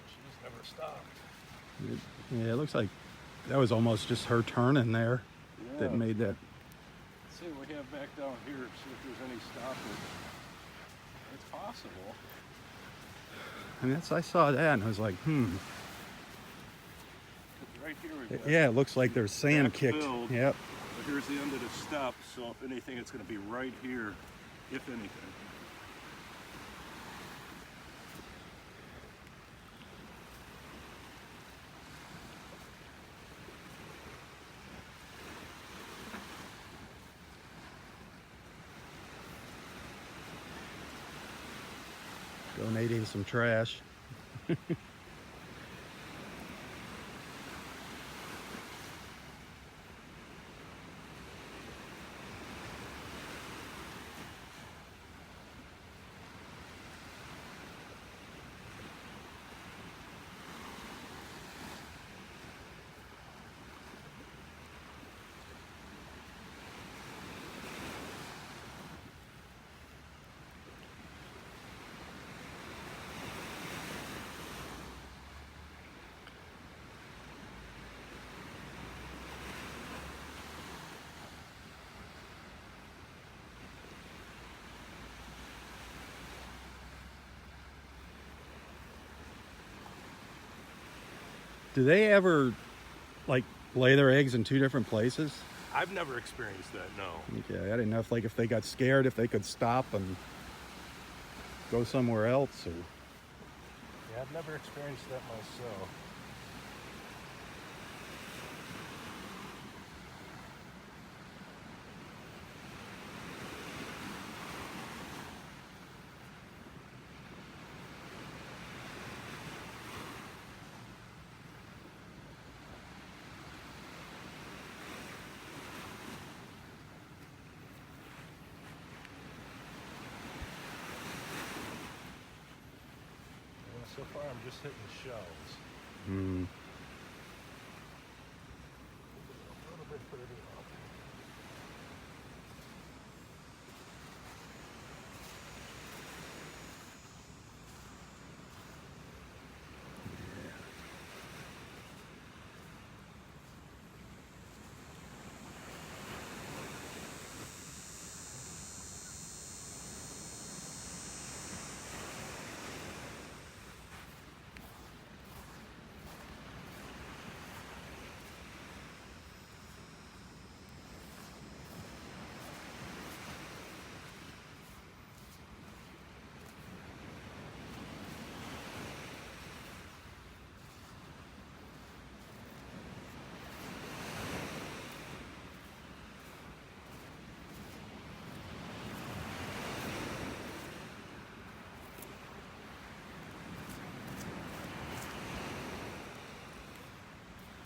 She's never stopped. Yeah, it looks like that was almost just her turning there that made that. Let's see what we have back down here, see if there's any stoppage. It's possible. I mean, I saw that and I was like, Right here we've got Yeah, it looks like there's sand kicked. filled. Yep. But here's the end of the step, so if anything, it's going to be right here, if anything. Donating some trash. Do they ever like lay their eggs in two different places? I've never experienced that, no. Okay, I didn't know if they got scared, if they could stop and go somewhere else, or Yeah, I've never experienced that myself. So far, I'm just hitting shells. A little bit further up.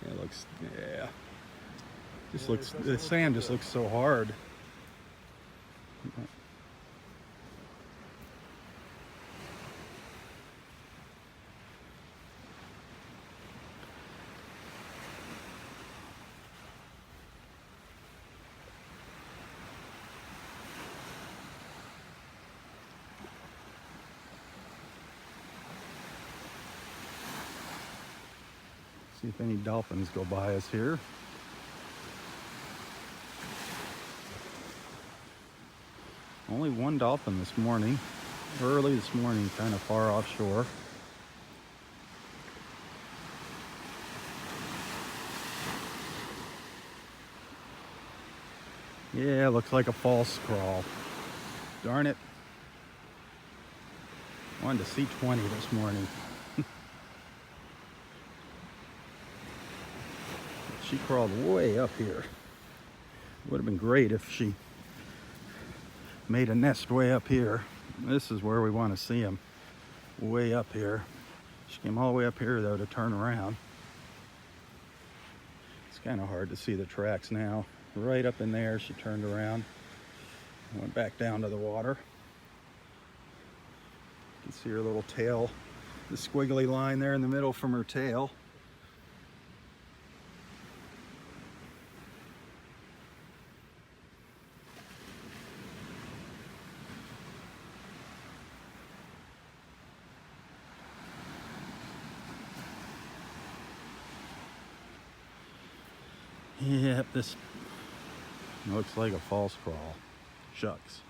it looks, just looks, the sand just looks so hard. See if any dolphins go by us here. Only one dolphin this morning, early this morning, kind of far offshore. Yeah, looks like a false crawl. Darn it. Wanted to see 20 this morning. She crawled way up here. Would have been great if she made a nest way up here. This is where we want to see them, way up here. She came all the way up here though to turn around. It's kind of hard to see the tracks now. Right up in there, she turned around, went back down to the water. You can see her little tail, the squiggly line there in the middle from her tail. Yep, this looks like a false crawl. Shucks.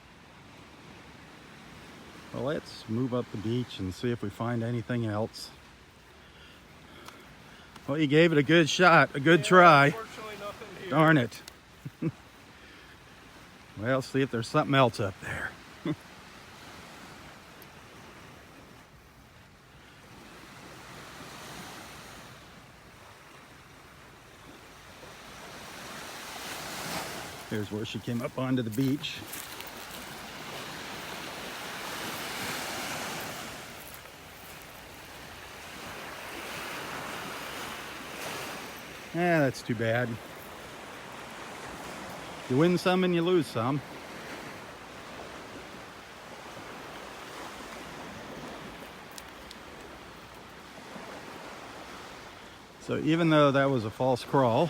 Well, let's move up the beach and see if we find anything else. Well, you gave it a good shot, a good try. Unfortunately, nothing here. Darn it. Well, see if there's something else up there. Here's where she came up onto the beach. Yeah, that's too bad. You win some and you lose some. So even though that was a false crawl,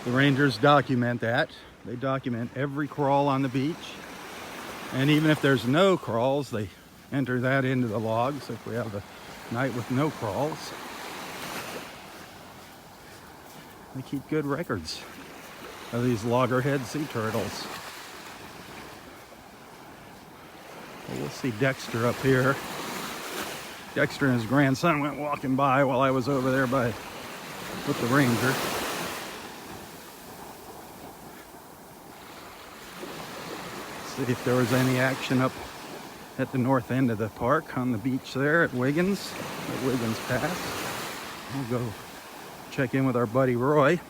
the rangers document that. They document every crawl on the beach. And even if there's no crawls, they enter that into the logs if we have a night with no crawls. They keep good records of these loggerhead sea turtles. Well, we'll see Dexter up here. Dexter and his grandson went walking by while I was over there with the ranger. See if there was any action up at the north end of the park on the beach there at Wiggins Pass. We'll go check in with our buddy Roy.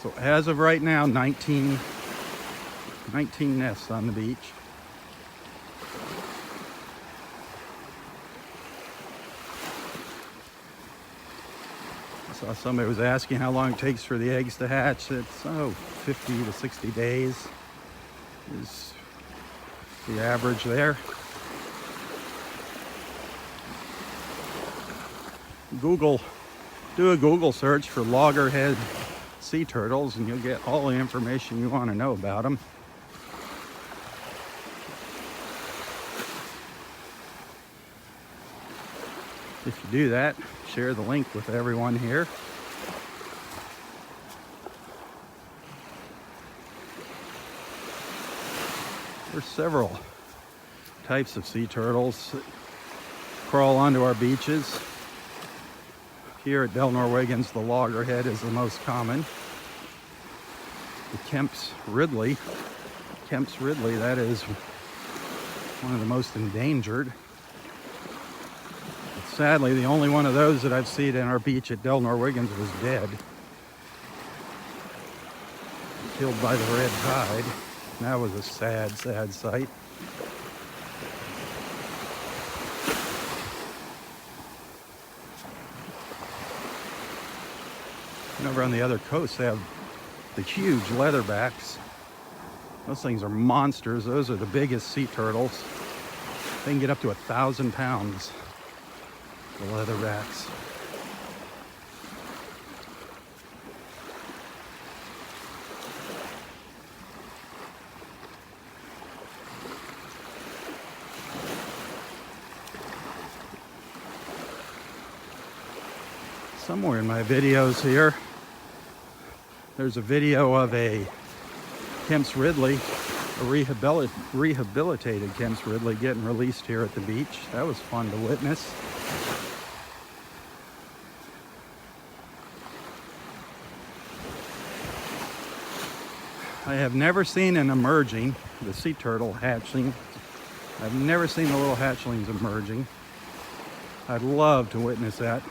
So as of right now, 19 nests on the beach. I saw somebody was asking how long it takes for the eggs to hatch. It's 50 to 60 days is the average there. Do a Google search for loggerhead sea turtles and you'll get all the information you want to know about them. If you do that, share the link with everyone here. There's several types of sea turtles that crawl onto our beaches. Here at Del Norwegians, the loggerhead is the most common. The Kemp's Ridley, that is one of the most endangered. But sadly, the only one of those that I've seen in our beach at Del Norwegians was dead. Killed by the red tide. That was a sad, sad sight. And over on the other coast, they have the huge leatherbacks. Those things are monsters. Those are the biggest sea turtles. They can get up to 1,000 pounds, the leatherbacks. Somewhere in my videos here, there's a video of a Kemp's Ridley, a rehabilitated Kemp's Ridley getting released here at the beach. That was fun to witness. I have never seen an emerging, the sea turtle hatchling. I've never seen the little hatchlings emerging. I'd love to witness that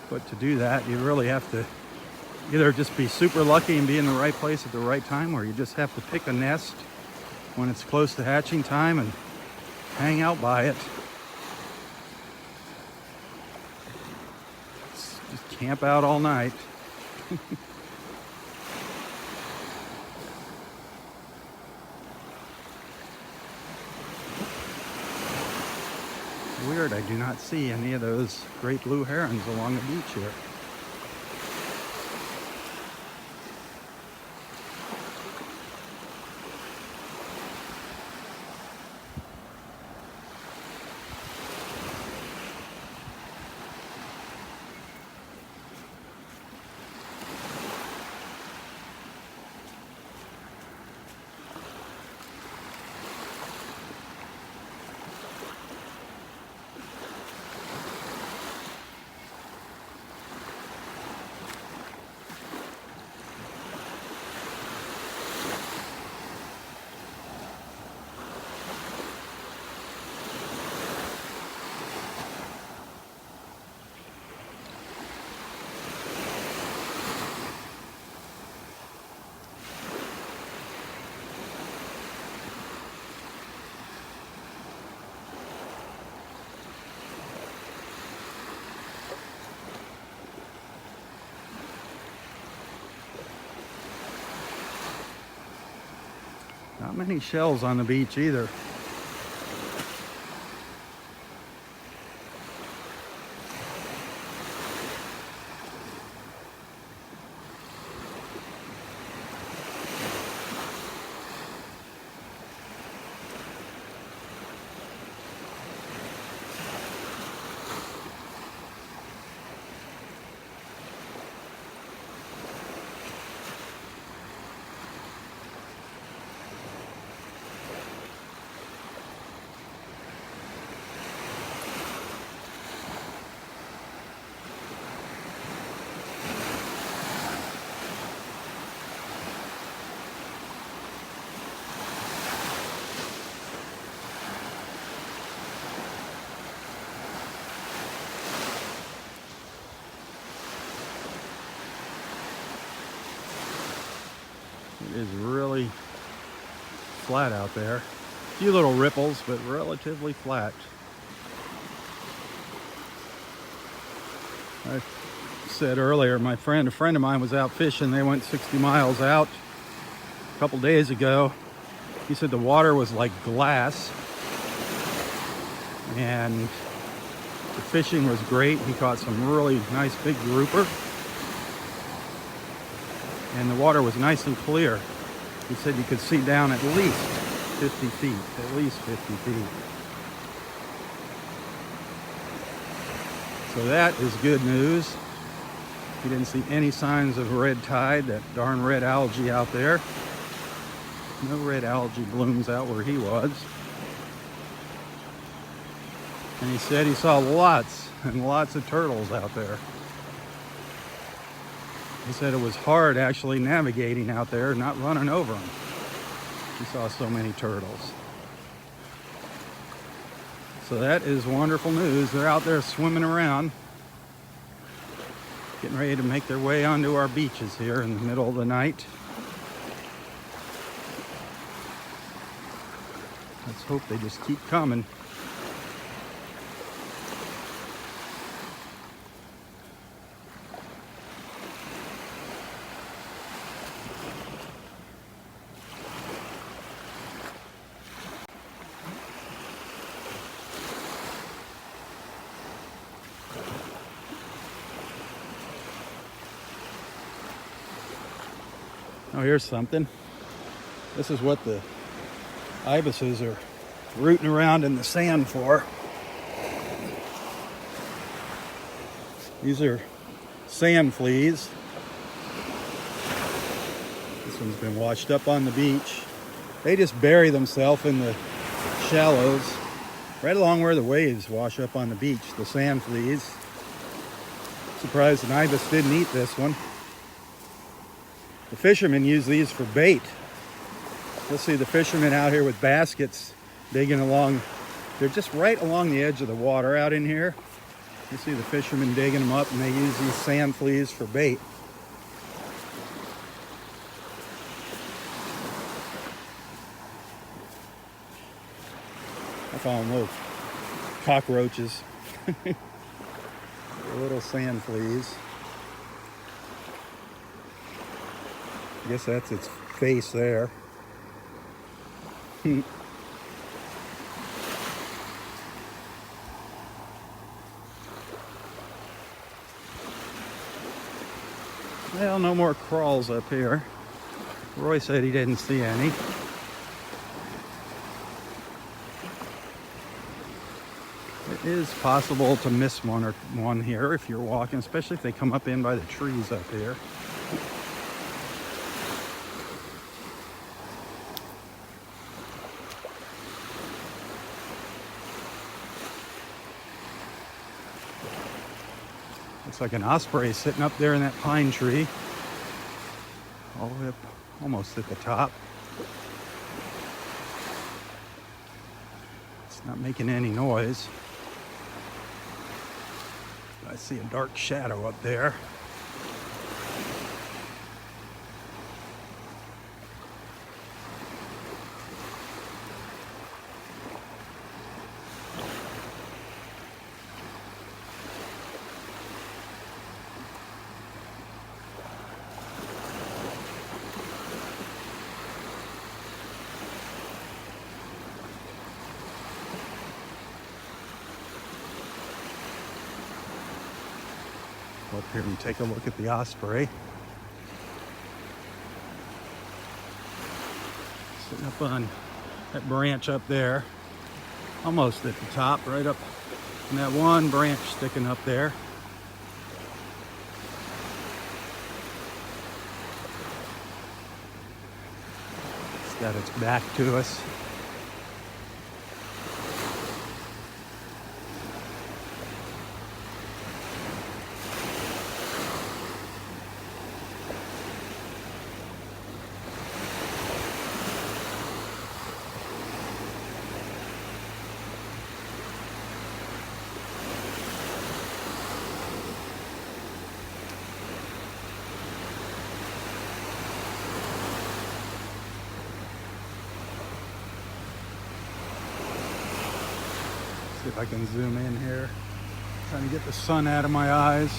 But to do that, you really have to either just be super lucky and be in the right place at the right time, or you just have to pick a nest when it's close to hatching time and hang out by it. Just camp out all night. Weird, I do not see any of those great blue herons along the beach here. Not many shells on the beach either. It is really flat out there. A few little ripples, but relatively flat. I said earlier, a friend of mine was out fishing. They went 60 miles out a couple days ago. He said the water was like glass, and the fishing was great. He caught some really nice big grouper, and the water was nice and clear. He said you could see down at least 50 feet, at least 50 feet. So that is good news. He didn't see any signs of red tide, that darn red algae out there. No red algae blooms out where he was. And he said he saw lots and lots of turtles out there. He said it was hard actually navigating out there, not running over them. He saw so many turtles. So that is wonderful news. They're out there swimming around, getting ready to make their way onto our beaches here in the middle of the night. Let's hope they just keep coming. Oh, here's something. This is what the ibises are rooting around in the sand for. These are sand fleas. This one's been washed up on the beach. They just bury themselves in the shallows, right along where the waves wash up on the beach, the sand fleas. Surprised an ibis didn't eat this one. The fishermen use these for bait. You'll see the fishermen out here with baskets digging along. They're just right along the edge of the water out in here. You see the fishermen digging them up, and they use these sand fleas for bait. I found little cockroaches. Little sand fleas. I guess that's its face there. Well, no more crawls up here. Roy said he didn't see any. It is possible to miss one here if you're walking, especially if they come up in by the trees up here. Looks like an osprey sitting up there in that pine tree. All the way up, almost at the top. It's not making any noise. I see a dark shadow up there. Go up here and take a look at the osprey. Sitting up on that branch up there, almost at the top, right up in that one branch sticking up there. It's got its back to us. See if I can zoom in here. Trying to get the sun out of my eyes.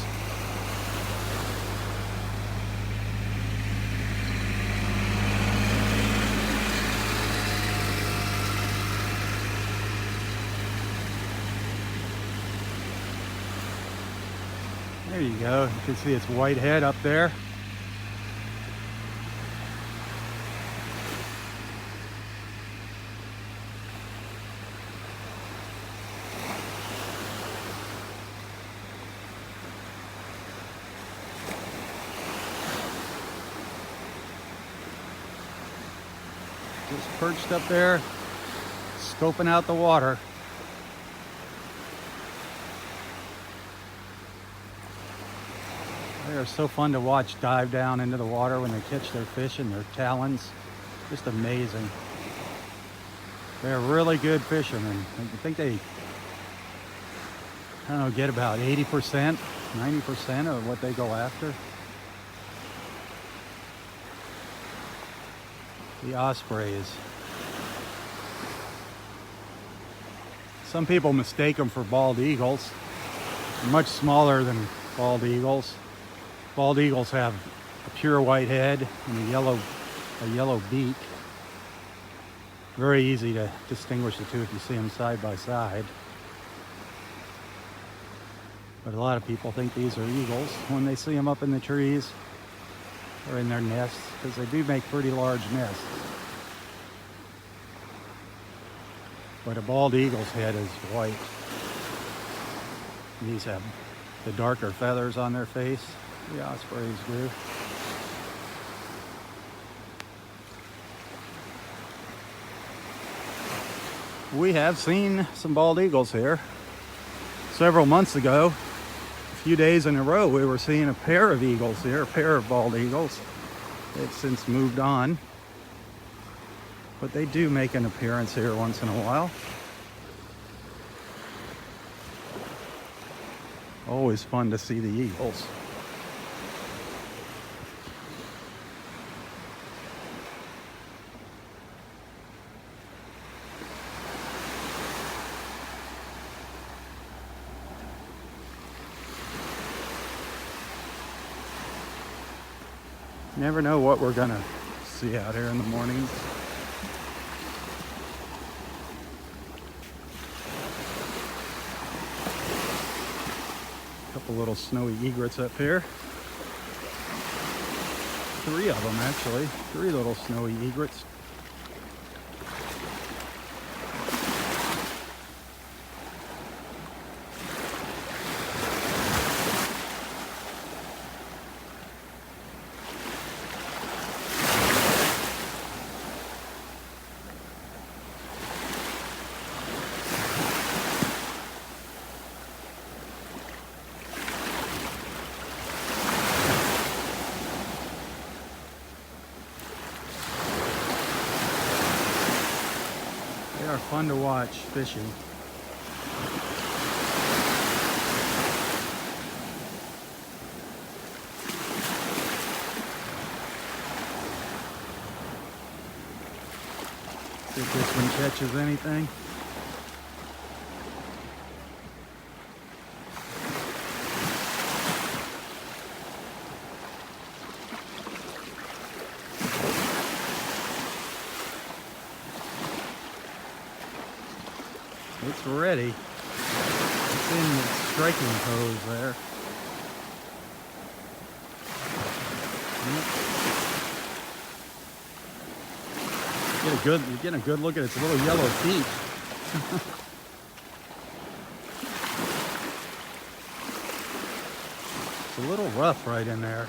There you go. You can see its white head up there. Just perched up there, scoping out the water. They are so fun to watch dive down into the water when they catch their fish in their talons. Just amazing. They're really good fishermen. I think they, I don't know, get about 80%, 90% of what they go after. The ospreys. Some people mistake them for bald eagles. They're much smaller than bald eagles. Bald eagles have a pure white head and a yellow beak. Very easy to distinguish the two if you see them side by side. But a lot of people think these are eagles when they see them up in the trees or in their nests, because they do make pretty large nests. But a bald eagle's head is white. These have the darker feathers on their face. The ospreys do. We have seen some bald eagles here. Several months ago, a few days in a row, we were seeing a pair of eagles here, a pair of bald eagles. They've since moved on, but they do make an appearance here once in a while. Always fun to see the eagles. Never know what we're gonna see out here in the mornings. Couple little snowy egrets up here. 3 of them actually. 3 little snowy egrets. They are fun to watch fishing. See if this one catches anything. It's ready. It's in the striking pose there. Yep. You're getting a good look at its little yellow feet. It's a little rough right in there.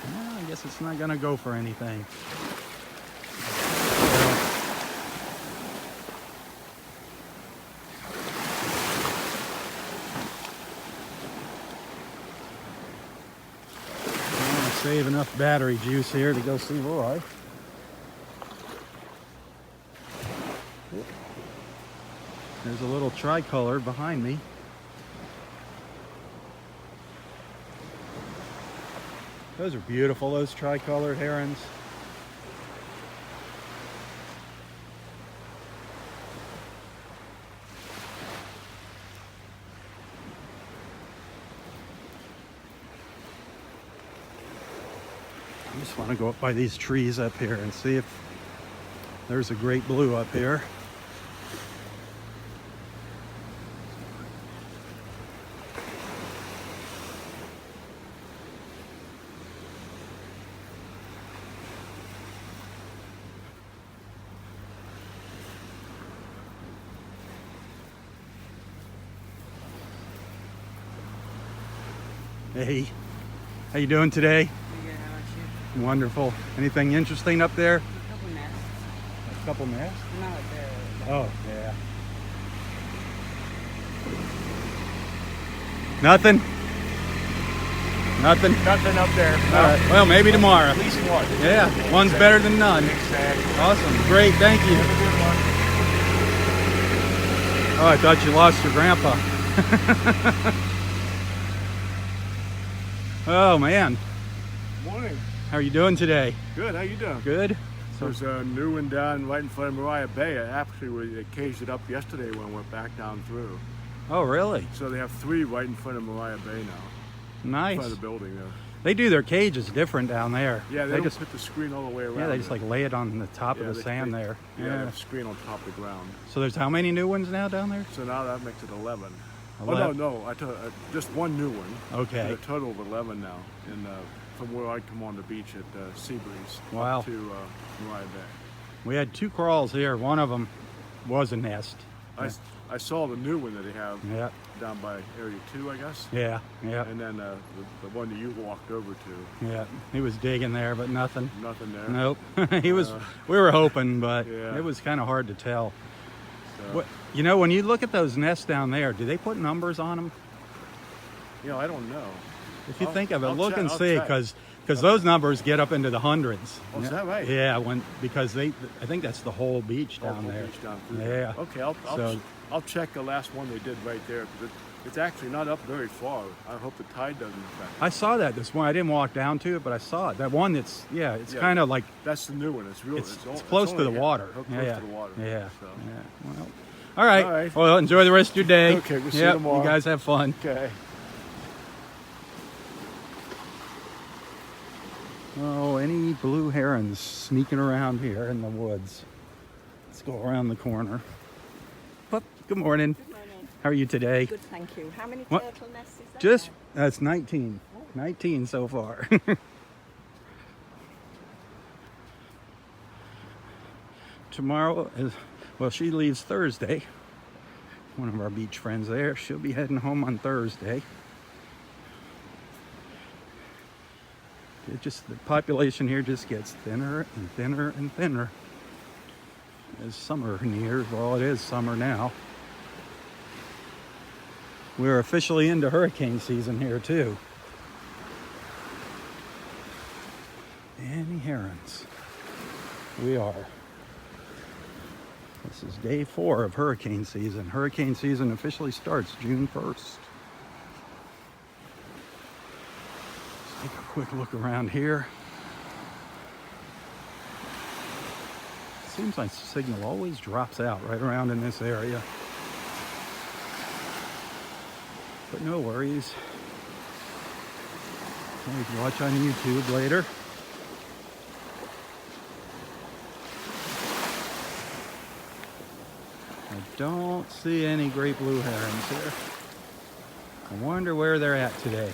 I guess it's not gonna go for anything. I want to save enough battery juice here to go see Roy. There's a little tricolor behind me. Those are beautiful, those tricolored herons. I just want to go up by these trees up here and see if there's a great blue up here. Hey, how you doing today? Pretty good, how about you? Wonderful. Anything interesting up there? A couple nests. A couple nests? Not up there. Oh, yeah. Nothing? Nothing? Nothing up there. All right. Well, maybe tomorrow. At least one. Yeah, one's better than none. Exactly. Awesome. Great. Thank you. Have a good one. Oh, I thought you lost your grandpa. Oh, man. Morning. How are you doing today? Good. How you doing? Good? So, There's a new one down right in front of Mariah Bay. They caged it up yesterday when I went back down through. oh, really? So they have 3 right in front of Mariah Bay now. In Nice. front of the building there. They do their cages different down there. Yeah, they don't just put the screen all the way around. yeah, they just it. like lay it on the top Yeah, of the sand there. Yeah, they have a screen on top of the ground. So there's how many new ones now down there? So now that makes it 11. 11. Oh, no, just one new one. Okay. A total of 11 now, from where I come on the beach at Seabreeze Wow. up to Mariah Bay. We had 2 crawls here. One of them was a nest. I saw the new one that they have Yeah, down by Area 2, I guess. yeah, yeah, And then the one that you walked over to, yeah. He was digging there, but nothing. nothing there. Nope. He was. We were hoping, but Yeah. it was kind of hard to tell. So, What, you know, when you look at those nests down there, do they put numbers on them? You know, I don't know. If you think of it, I'll look check- and I'll see, check. because those numbers get up into the hundreds. Oh, is that right? Yeah, because I think that's the whole beach down Whole there. beach down through Yeah. there. Okay, So- I'll check the last one they did right there, because it's actually not up very far. I hope the tide doesn't affect it. I saw that this morning. I didn't walk down to it, but I saw it. That one it's Yeah. kind of like That's the new one. It's real. it's only- close to the only water. Close Yeah. to the water. Yeah. So. Yeah. Well, all right. All right. Well, enjoy the rest of your day. Okay, we'll see you Yep, tomorrow. You guys have fun. Okay. Oh, any blue herons sneaking around here in the woods? Let's go around the corner. But good morning. Good morning. How are you today? Good, thank you. How many What? turtle nests is that? Just that's 19. 19 so far. Tomorrow is, well, she leaves Thursday. One of our beach friends there. She'll be heading home on Thursday. The population here just gets thinner and thinner and thinner as summer nears. Well, it is summer now. We're officially into hurricane season here too. Any herons? We are. This is day 4 of hurricane season. Hurricane season officially starts June 1st. Let's take a quick look around here. Seems like signal always drops out right around in this area. But no worries. You can watch on YouTube later. I don't see any great blue herons here. I wonder where they're at today.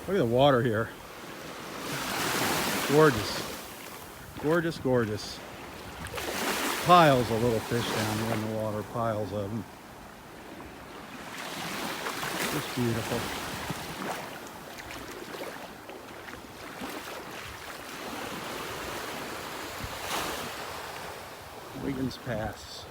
Look at the water here. Gorgeous. Gorgeous, gorgeous. Piles of little fish down here in the water. Piles of them. Just beautiful. Wiggins Pass.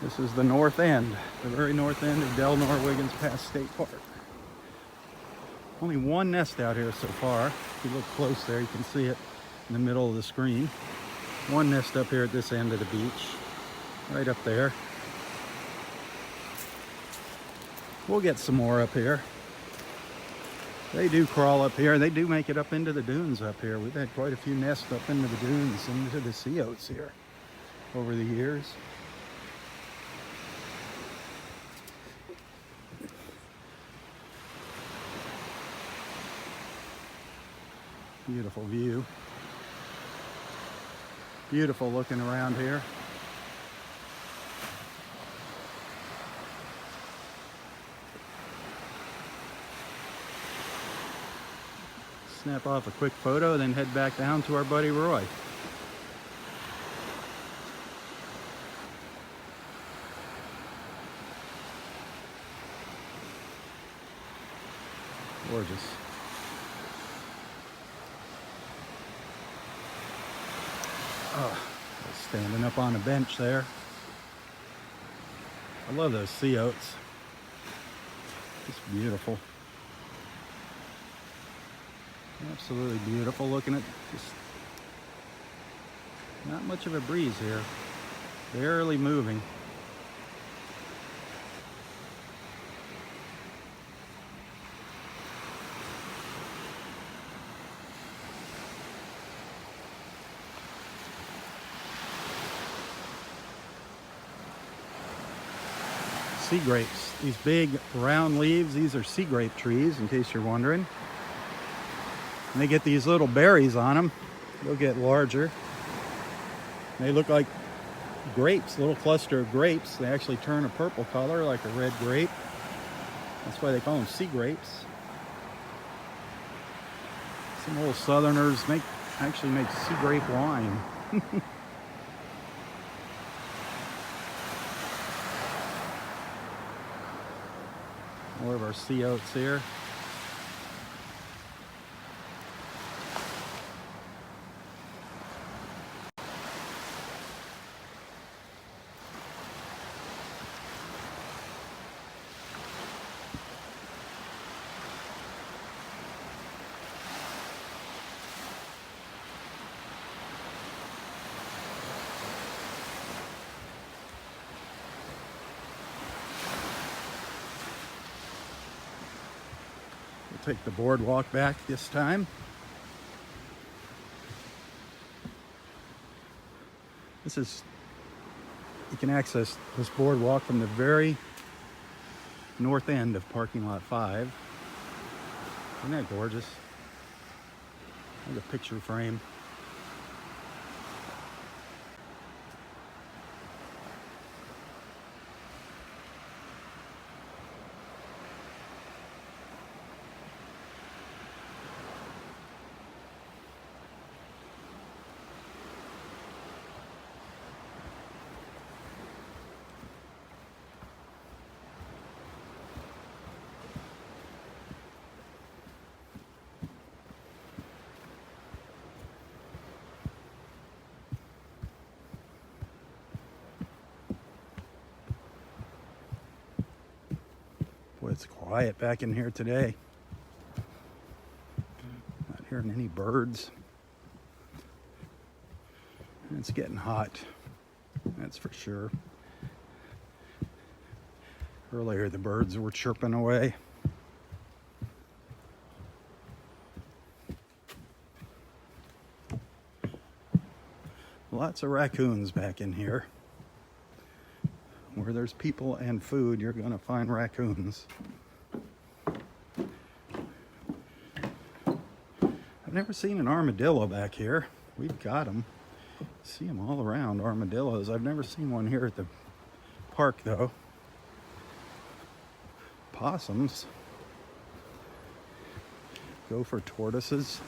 This is the north end, the very north end of Del Nor Wiggins Pass State Park. Only one nest out here so far. If you look close there, you can see it in the middle of the screen. One nest up here at this end of the beach, right up there. We'll get some more up here. They do crawl up here. They do make it up into the dunes up here. We've had quite a few nests up into the dunes, into the sea oats here over the years. Beautiful view. Beautiful looking around here. Snap off a quick photo, then head back down to our buddy Roy. Gorgeous. Oh, standing up on a bench there. I love those sea oats. Just beautiful. Absolutely beautiful. Looking at just not much of a breeze here. Barely moving. Sea grapes. These big round leaves, these are sea grape trees, in case you're wondering. And they get these little berries on them. They'll get larger. They look like grapes, a little cluster of grapes. They actually turn a purple color like a red grape. That's why they call them sea grapes. Some old southerners actually make sea grape wine. More of our sea oats here. We'll take the boardwalk back this time. You can access this boardwalk from the very north end of parking lot 5. Isn't that gorgeous? Look at the picture frame. Boy, it's quiet back in here today. Not hearing any birds. And it's getting hot, that's for sure. Earlier the birds were chirping away. Lots of raccoons back in here. Where there's people and food, you're going to find raccoons. I've never seen an armadillo back here. We've got them. See them all around, armadillos. I've never seen one here at the park, though. Possums. Gopher tortoises.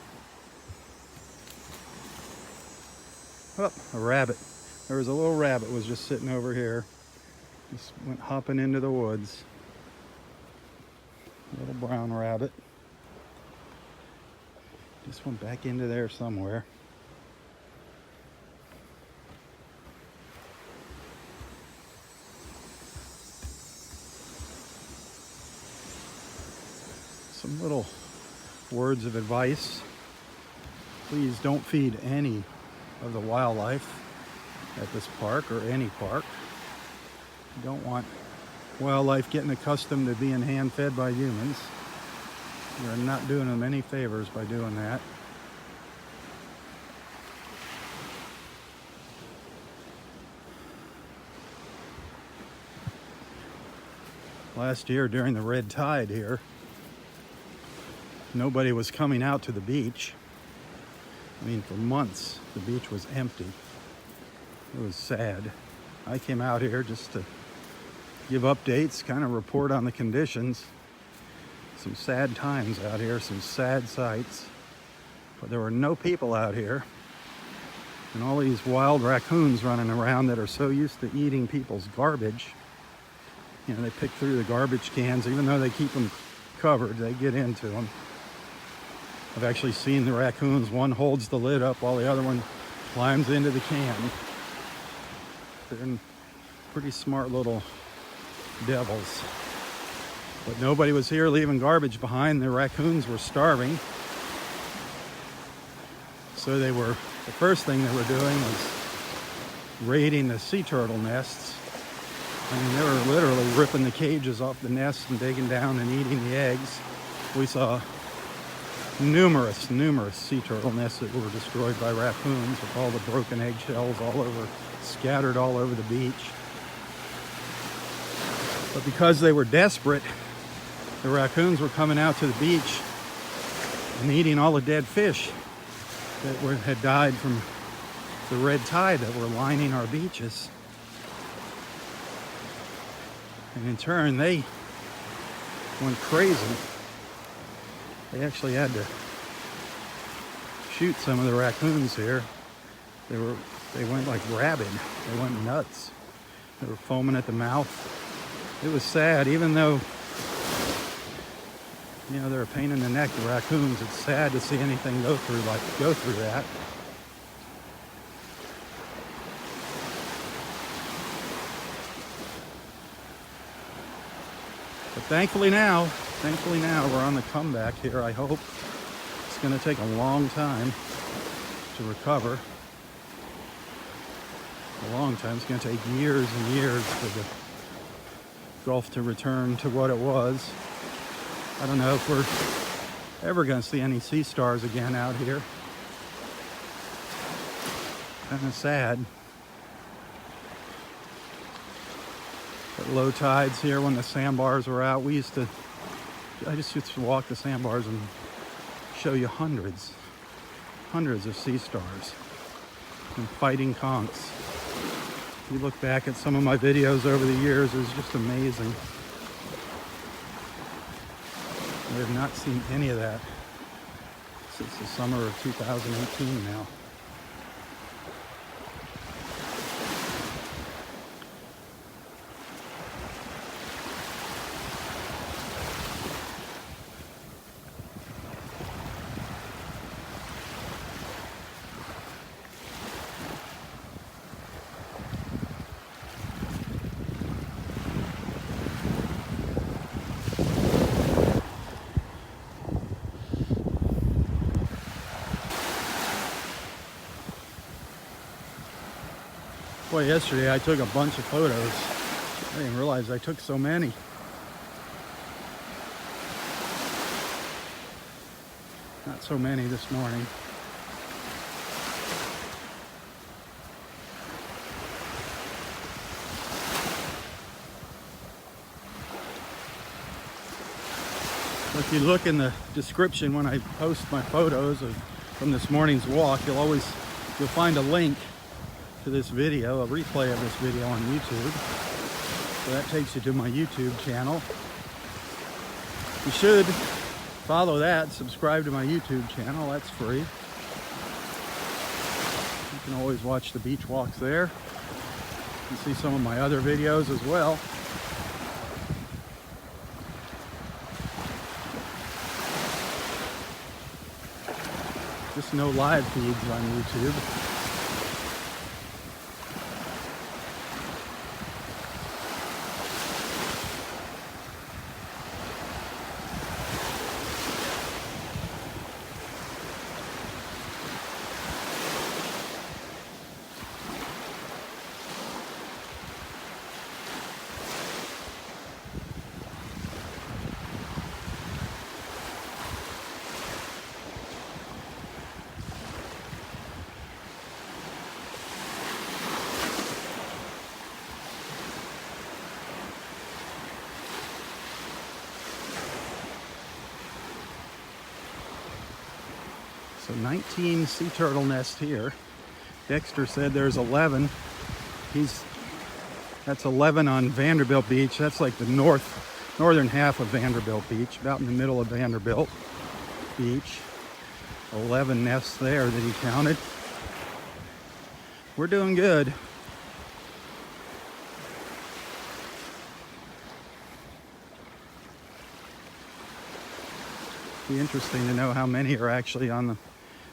Oh, a rabbit. There was a little rabbit was just sitting over here. Just went hopping into the woods. Little brown rabbit. Just went back into there somewhere. Some little words of advice. Please don't feed any of the wildlife at this park or any park. You don't want wildlife getting accustomed to being hand-fed by humans. You're not doing them any favors by doing that. Last year during the red tide here, nobody was coming out to the beach. I mean, for months, the beach was empty. It was sad. I came out here just to give updates, kind of report on the conditions. Some sad times out here, some sad sights. But there were no people out here. And all these wild raccoons running around that are so used to eating people's garbage. You know, they pick through the garbage cans, even though they keep them covered, they get into them. I've actually seen the raccoons, one holds the lid up while the other one climbs into the can. They're pretty smart little devils. But nobody was here leaving garbage behind. The raccoons were starving. So the first thing they were doing was raiding the sea turtle nests. I mean, they were literally ripping the cages off the nests and digging down and eating the eggs. We saw numerous sea turtle nests that were destroyed by raccoons with all the broken eggshells all over, scattered all over the beach. But because they were desperate, the raccoons were coming out to the beach and eating all the dead fish that had died from the red tide that were lining our beaches. And in turn, they went crazy. They actually had to shoot some of the raccoons here. They went like rabid. They went nuts. They were foaming at the mouth. It was sad, even though, you know, they're a pain in the neck, the raccoons. It's sad to see anything go through that. But thankfully now we're on the comeback here, I hope. It's going to take a long time to recover. A long time. It's going to take years and years for the Gulf to return to what it was. I don't know if we're ever going to see any sea stars again out here. Kind of sad. At low tides here when the sandbars were out, I just used to walk the sandbars and show you hundreds of sea stars and fighting conchs. If you look back at some of my videos over the years, it's just amazing. I have not seen any of that since the summer of 2018 now. Boy, yesterday I took a bunch of photos. I didn't realize I took so many. Not so many this morning. So if you look in the description when I post my photos from this morning's walk, you'll find a link to this video, a replay of this video on YouTube. So that takes you to my YouTube channel. You should follow that, subscribe to my YouTube channel, that's free. You can always watch the beach walks there. You can see some of my other videos as well. Just no live feeds on YouTube. So 19 sea turtle nests here. Dexter said there's 11. That's 11 on Vanderbilt Beach. That's like the northern half of Vanderbilt Beach, about in the middle of Vanderbilt Beach. 11 nests there that he counted. We're doing good. Be interesting to know how many are actually on the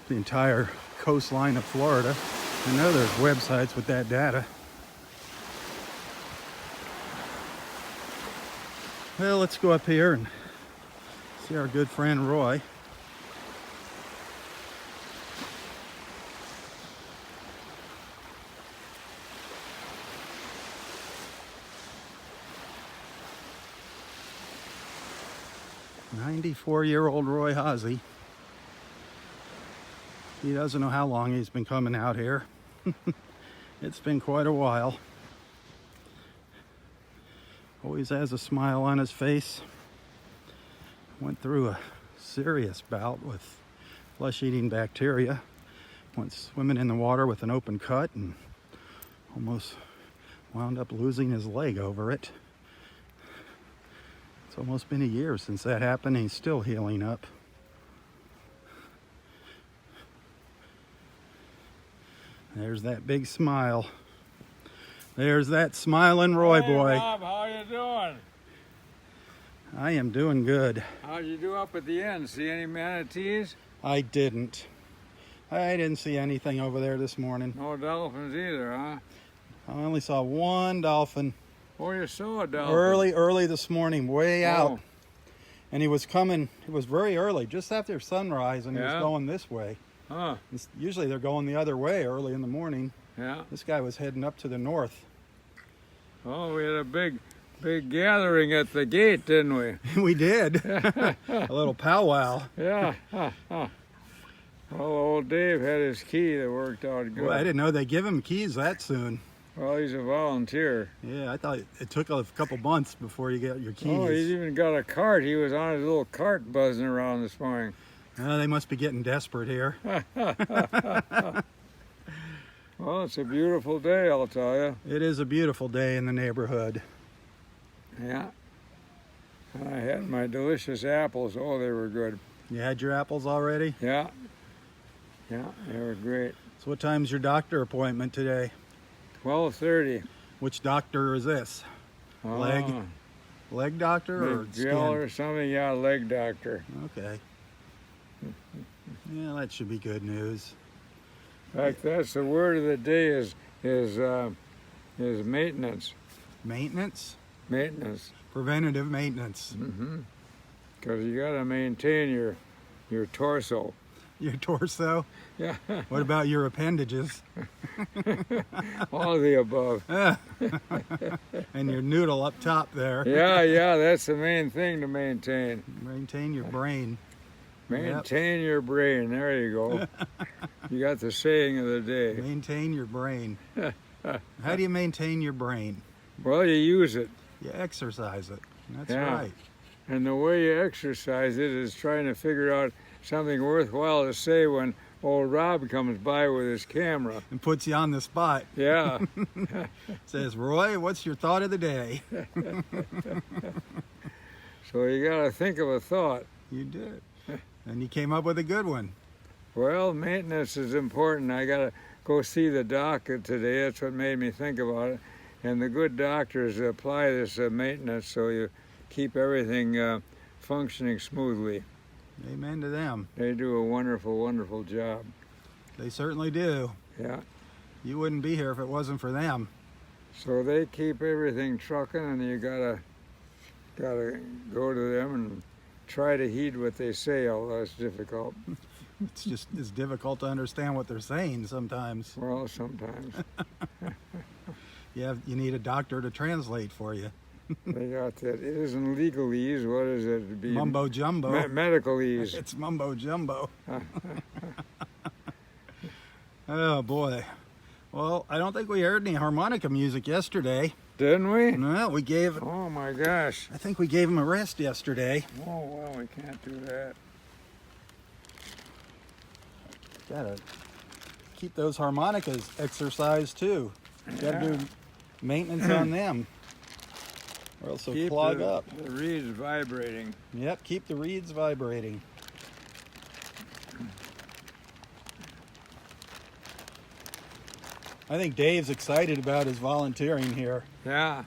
entire coastline of Florida. I know there's websites with that data. Well, let's go up here and see our good friend Roy. "94-year-old Roy Haase. He doesn't know how long he's been coming out here. It's been quite a while. Always has a smile on his face. Went through a serious bout with flesh-eating bacteria. Went swimming in the water with an open cut and almost wound up losing his leg over it. It's almost been a year since that happened, and he's still healing up. There's that big smile. There's that smiling Roy boy. Hey, Rob, how you doing? I am doing good. How'd you do up at the end? See any manatees? I didn't see anything over there this morning. No dolphins either, huh? I only saw one dolphin. Oh, you saw a dolphin. Early this morning, way out. And he was coming, it was very early, just after sunrise, and he was going this way. Huh. Usually they're going the other way early in the morning. Yeah. This guy was heading up to the north. Oh, we had a big big gathering at the gate, didn't we? We did. A little powwow. Yeah. Well, old Dave had his key that worked out good. Well, I didn't know they give him keys that soon. Well, he's a volunteer. Yeah, I thought it took a couple months before you get your keys. Oh, he's even got a cart. He was on his little cart buzzing around this morning. They must be getting desperate here. Well, it's a beautiful day, I'll tell you. It is a beautiful day in the neighborhood. Yeah. And I had my delicious apples. Oh, they were good. You had your apples already? Yeah. Yeah, they were great. So what time's your doctor appointment today? 12:30. Which doctor is this? Leg doctor or Jill skin? or something? Yeah, leg doctor. Okay. Yeah, that should be good news. In fact, that's the word of the day is maintenance. Maintenance? Maintenance. Preventative maintenance. Because you got to maintain your torso. Your torso? Yeah. What about your appendages? All of the above. And your noodle up top there. Yeah, that's the main thing to maintain. Maintain your brain. Maintain your brain. There you go. You got the saying of the day. Maintain your brain. How do you maintain your brain? Well, you use it. You exercise it. That's Yeah. right. And the way you exercise it is trying to figure out something worthwhile to say when old Robb comes by with his camera. And puts you on the spot. Yeah. Says, Roy, what's your thought of the day? So you got to think of a thought. You did. And you came up with a good one. Well, maintenance is important. I got to go see the doctor today. That's what made me think about it. And the good doctors apply this maintenance so you keep everything functioning smoothly. Amen to them. They do a wonderful, wonderful job. They certainly do. Yeah. You wouldn't be here if it wasn't for them. So they keep everything trucking, and you gotta go to them and try to heed what they say, although it's difficult. It's difficult to understand what they're saying sometimes. Well, sometimes. You need a doctor to translate for you. They got that. It isn't legalese. What is it? It'd be Mumbo jumbo. medicalese. It's mumbo jumbo. Oh boy. Well, I don't think we heard any harmonica music yesterday. Didn't we? No, we gave. Oh my gosh. I think we gave him a rest yesterday. Oh well, we can't do that. Gotta keep those harmonicas exercised too. Gotta do maintenance on them, or else they'll Keep clog up. the reeds vibrating. Yep, keep the reeds vibrating. I think Dave's excited about his volunteering here. Yeah.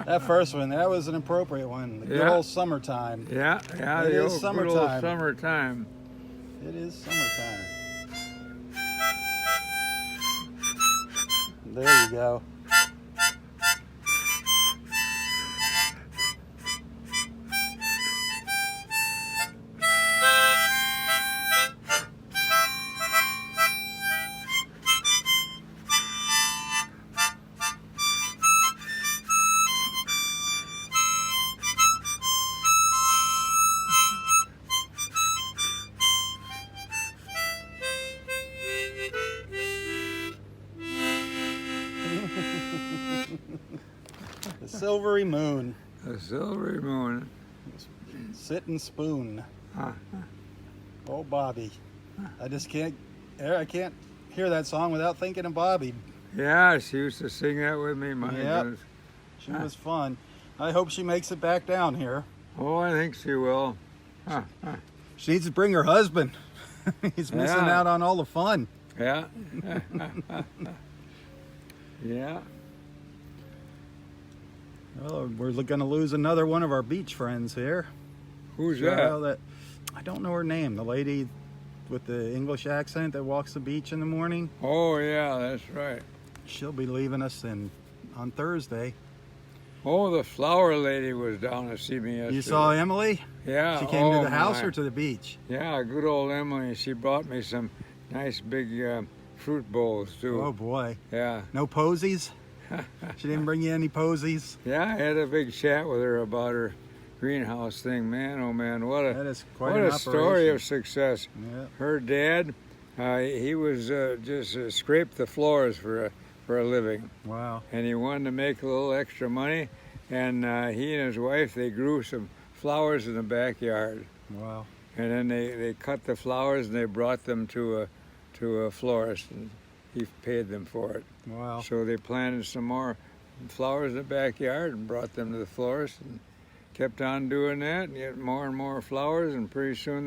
That first one, that was an appropriate one. The good Yeah. old summertime. Yeah, It the is old, good summertime. old summertime. It is summertime. There you go. The silvery moon. The silvery moon. Sitting spoon. Huh. Oh, Bobby. I just can't hear that song without thinking of Bobby. Yeah, she used to sing that with me. My Yep. goodness. She was fun. I hope she makes it back down here. Oh, I think she will. She needs to bring her husband. He's missing Yeah. out on all the fun. Yeah. Yeah. Oh, we're going to lose another one of our beach friends here. Who's Well, that? I don't know her name. The lady with the English accent that walks the beach in the morning. Oh, yeah, that's right. She'll be leaving us on Thursday. Oh, the flower lady was down to see me yesterday. You saw Emily? Yeah. She came to oh, the house my. or to the beach? Yeah, good old Emily. She brought me some nice big fruit bowls, too. Oh, boy. Yeah. No posies? She didn't bring you any posies? Yeah, I had a big chat with her about her greenhouse thing. Man, oh man, what That a is quite what an a story operation. of success. Yeah. Her dad, he was just scraped the floors for a living, Wow. and he wanted to make a little extra money. And he and his wife, they grew some flowers in the backyard, Wow. and then they cut the flowers and they brought them to a florist, and he paid them for it. Wow. So they planted some more flowers in the backyard and brought them to the florist and kept on doing that and get more and more flowers, and pretty soon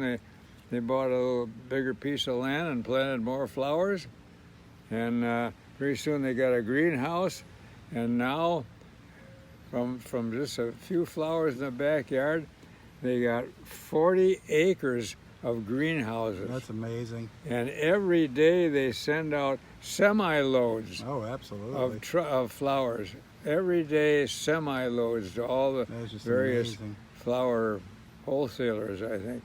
they bought a little bigger piece of land and planted more flowers, and pretty soon they got a greenhouse, and now from just a few flowers in the backyard, they got 40 acres of greenhouses. That's amazing. And every day they send out semi-loads Oh, absolutely. of flowers. Every day, semi-loads to all the That's just various amazing. flower wholesalers, I think.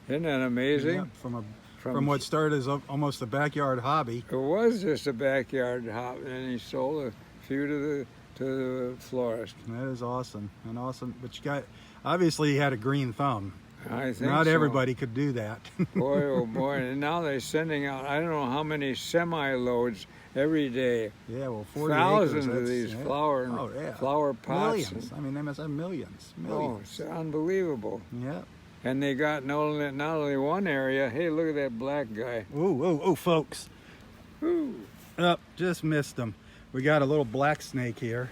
Isn't that amazing? Yeah, from what started as almost a backyard hobby. It was just a backyard hop, and he sold a few to the florist. That is awesome. But obviously you had a green thumb. I think Not so. everybody could do that. Boy, oh boy. And now they're sending out, I don't know how many semi-loads every day. Yeah, well, 40 Thousands acres, of these flower pots. Millions. I mean, they must have millions. Oh, Millions. it's unbelievable. Yeah. And they got not only one area. Hey, look at that black guy. Oh, folks. Ooh. Up, just missed them. We got a little black snake here.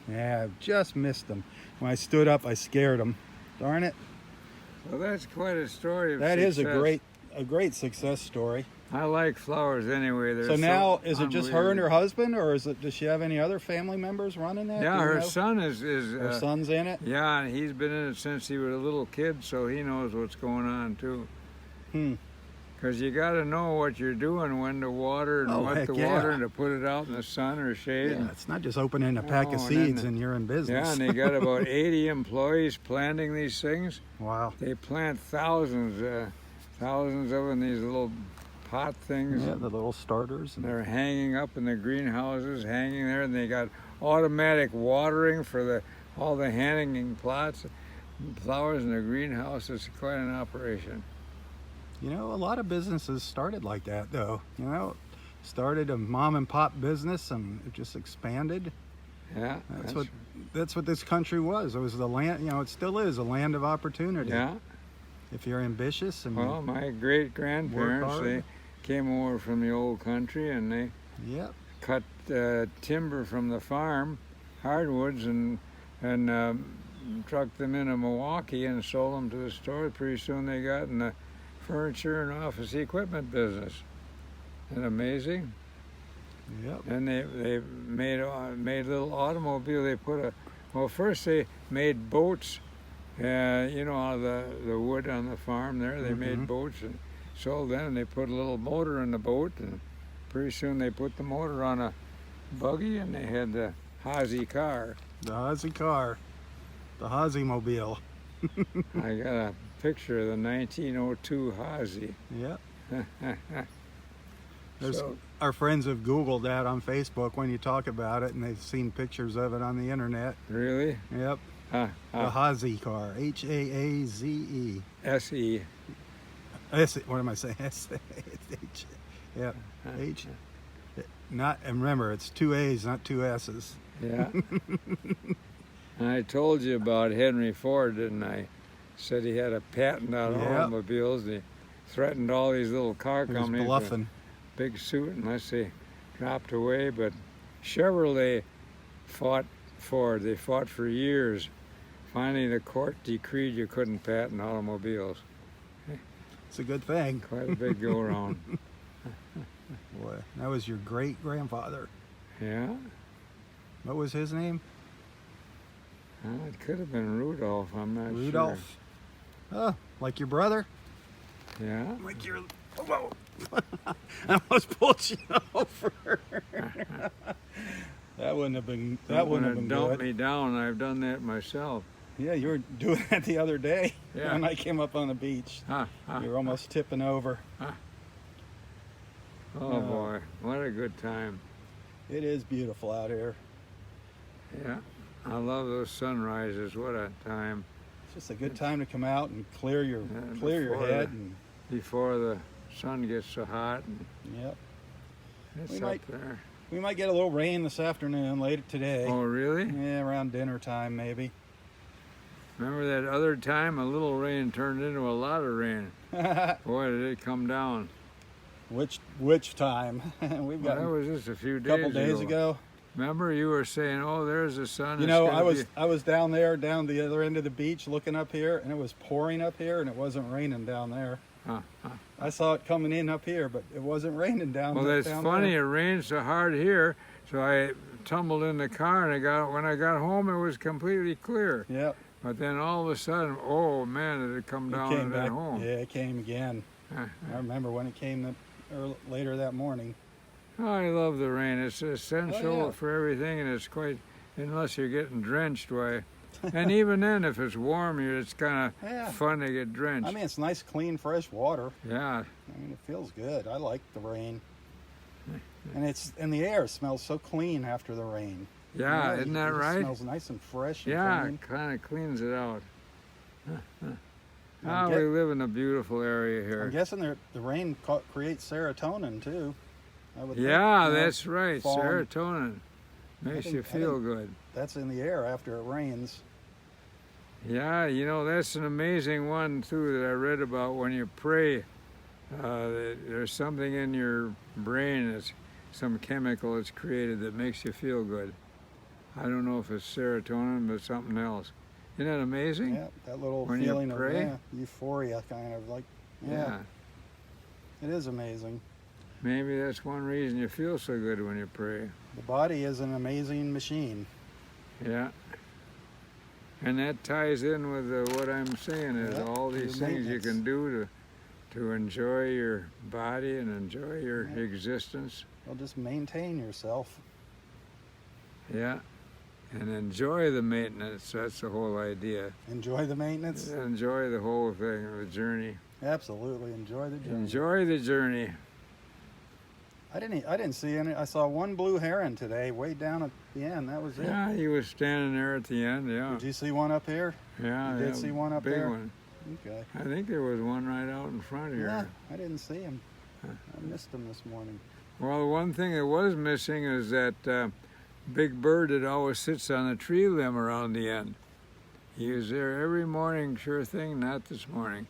Yeah, just missed them. When I stood up, I scared them. Darn it. Well, that's quite a story of That is success. a great success story. I like flowers anyway. They're So now, is it just her and her unbelievable. husband, or does she have any other family members running that? Yeah, Do you her know? son is Her son's in it? yeah, and he's been in it since he was a little kid, so he knows what's going on too. Hmm. Because you got to know what you're doing, when to water and Oh, what heck to yeah. water, and to put it out in the sun or shade. Yeah, it's not just opening a pack Oh, of and then seeds and you're in business. Yeah, and they got about 80 employees planting these things. Wow. They plant thousands of them in these little pot things. Yeah, the little starters. They're hanging up in the greenhouses, hanging there, and they got automatic watering for all the hanging plots, flowers in the greenhouse. It's quite an operation. You know, a lot of businesses started like that, though. You know, started a mom and pop business and it just expanded. Yeah, That's what this country was. It was the land. You know, it still is a land of opportunity. yeah. If you're ambitious and Well, my great grandparents, hard. they came over from the old country and they yep. cut timber from the farm, hardwoods, and trucked them into Milwaukee and sold them to the store. Pretty soon they got in the furniture and office equipment business. Isn't that amazing? Yep. And they made little automobile. They first they made boats, you know, out of the wood on the farm there. They made boats and sold them. They put a little motor in the boat, and pretty soon they put the motor on a buggy, and they had the Hazy car. The Hazy car. The Hazy mobile. I got a picture of the 1902 Hazy. Yep. So, Our friends have Googled that on Facebook when you talk about it, and they've seen pictures of it on the internet. really? Yep. The Hazy car. H-A-A-Z-E. S-E. What am I saying? H. Yep. and remember, it's 2 A's, not 2 S's. Yeah. And I told you about Henry Ford, didn't I? Said he had a patent on Yeah. automobiles. And he threatened all these little car He was companies with bluffing. a big suit unless they dropped away. But Chevrolet fought Ford. They fought for years. Finally, the court decreed you couldn't patent automobiles. It's a good thing. Quite a big go-around. Boy, that was your great-grandfather. Yeah? What was his name? Well, it could have been Rudolph. I'm not Rudolph. Oh, like your brother? sure. Yeah? Like your... Whoa! I almost pulled you over. That wouldn't have been. That wouldn't have been dumped good. me down. I've done that myself. Yeah, you were doing that the other day Yeah. when I came up on the beach. You were almost tipping over. Oh boy, what a good time. It is beautiful out here. Yeah, I love those sunrises. What a time. It's just a good time to come out and clear your before head. Before the sun gets so hot. And Yep. it's We up might- there. We might get a little rain this afternoon, later today. Oh, really? Yeah, around dinner time maybe. Remember that other time a little rain turned into a lot of rain? Boy, did it come down. Which time? We've Well, got that was just a few days couple days ago. Remember, you were saying, "Oh, there's the sun." You it's know, gonna I was down the other end of the beach looking up here, and it was pouring up here, and it wasn't raining down there. I saw it coming in up here, but it wasn't raining down Well, there. that's funny. It rained so hard here, so I tumbled in the car, and when I got home, it was completely clear. Yep. But then all of a sudden, oh man, did it come It down came and back. then home? Yeah, it came again. I remember when it came later that morning. Oh, I love the rain. It's essential Oh, yeah. for everything, and it's quite, unless you're getting drenched, why. And even then, if it's warm, it's kind of Yeah. fun to get drenched. I mean, it's nice, clean, fresh water. Yeah, I mean, it feels good. I like the rain. And the air smells so clean after the rain. yeah, Really, isn't that it just right? smells nice and fresh and Yeah, clean. it kind of cleans it out. I'm We get- live in a beautiful area I'm here. guessing the rain creates serotonin too. I would think, Yeah, you know, that's right. falling- Serotonin makes think- you I feel think- good. That's in the air after it rains. Yeah, you know, that's an amazing one, too, that I read about when you pray. There's something in your brain, that's some chemical that's created that makes you feel good. I don't know if it's serotonin, but something else. Isn't that amazing? Yeah, that little When you feeling pray? of euphoria, kind of like. Yeah. It is amazing. Maybe that's one reason you feel so good when you pray. The body is an amazing machine. Yeah. And that ties in with what I'm saying is Yeah, all these your things you maintenance. can do to enjoy your body and enjoy your existence. Well, just maintain yourself. Yeah. And enjoy the maintenance. That's the whole idea. Enjoy the maintenance. Enjoy the whole thing, the journey. Absolutely, enjoy the journey. Enjoy the journey. I didn't see any. I saw one blue heron today, way down at the end. That was it. Yeah, he was standing there at the end. Yeah. Did you see one up here? Yeah. you did yeah, see one up big there? one. Okay. I think there was one right out in front here. Yeah, I didn't see him. I missed him this morning. Well, the one thing that was missing is that big bird that always sits on the tree limb around the end. He was there every morning, sure thing, not this morning.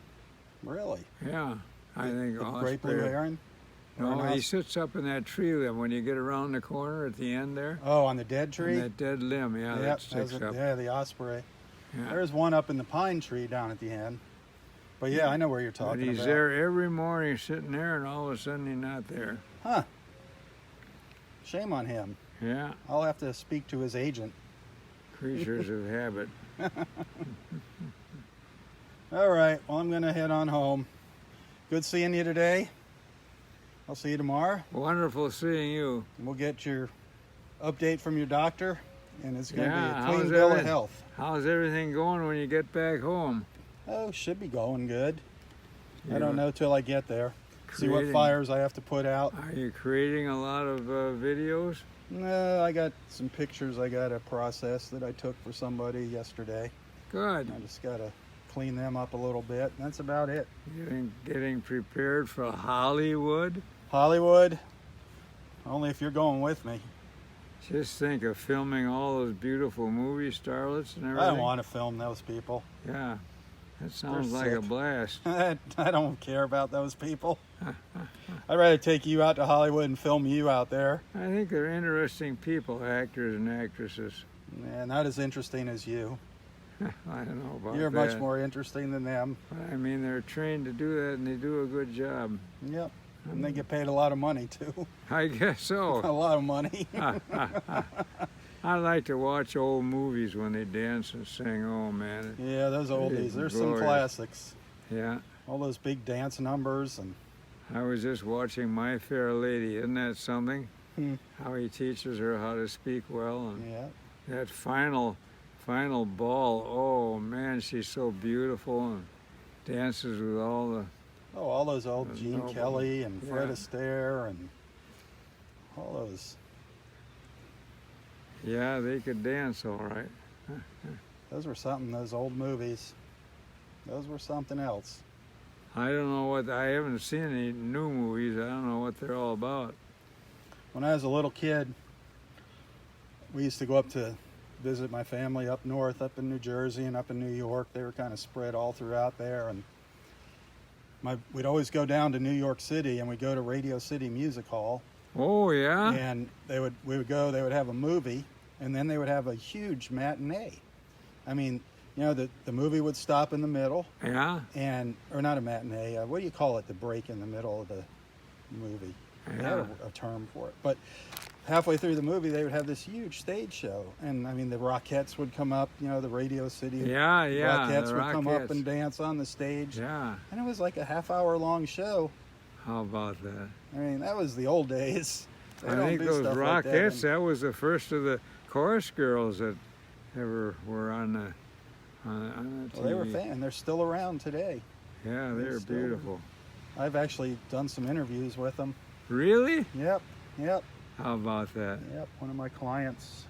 Really? Yeah, I think The Osprey. great blue heron? Or No, an he os- sits up in that tree limb when you get around the corner at the end there. Oh, on the dead On tree? that dead limb, yeah, Yep, that sticks up. yeah, the osprey. Yeah. There's one up in the pine tree down at the end. But yeah, I know where you're But talking he's about. there every morning sitting there, and all of a sudden he's not there. Huh. Shame on him. Yeah, I'll have to speak to his agent. creatures of habit. All right, well, I'm going to head on home. Good seeing you today. I'll see you tomorrow. Wonderful seeing you. We'll get your update from your doctor, and it's going to Yeah, be a how's clean bill of everything? health. How's everything going when you get back home? Oh, should be going good. I You don't know till I get there. See what creating- fires I have to put out. Are you creating a lot of videos? No, I got some pictures I got to process that I took for somebody yesterday. Good. I just got to clean them up a little bit. That's about it. Getting prepared for Hollywood. Hollywood. Only if you're going with me. Just think of filming all those beautiful movie starlets and everything. I don't want to film those people. Yeah, that sounds They're like a sick. blast. I don't care about those people. I'd rather take you out to Hollywood and film you out there. I think they're interesting people, actors and actresses. Yeah, not as interesting as you. I don't know about You're that. much more interesting than them. I mean, they're trained to do that, and they do a good job. Yep. And they get paid a lot of money, too. I guess so. A lot of money. I like to watch old movies when they dance and sing. Oh, man. Yeah, those oldies. There's some Glorious. classics. Yeah. All those big dance numbers. And I was just watching My Fair Lady. Isn't that something? How he teaches her how to speak well. And yeah. that final ball, oh, man, she's so beautiful and dances with all the... Oh, all those old Gene noble. Kelly and Fred Yeah. Astaire and all those. Yeah, they could dance all right. Those were something, those old movies. Those were something else. I don't know what... I haven't seen any new movies. I don't know what they're all about. When I was a little kid, we used to go up to visit my family up north, up in New Jersey and up in New York. They were kind of spread all throughout there. And we'd always go down to New York City, and we'd go to Radio City Music Hall. Oh, yeah? And we would go, they would have a movie, and then they would have a huge matinee. I mean, you know, the movie would stop in the middle. Yeah? Or not a matinee, what do you call it, the break in the middle of the movie? They had a term for it. But halfway through the movie, they would have this huge stage show. And, I mean, the Rockettes would come up, you know, the Radio City Rockettes would come up and dance on the stage. Yeah. And it was like a half-hour-long show. How about that? I mean, that was the old days. They I don't think do those stuff like Rockettes, that. that was the first of the chorus girls that ever were on the TV. Well, they were and they're still around today. Yeah, they're still- beautiful. I've actually done some interviews with them. Really? Yep. How about that? Yep, one of my clients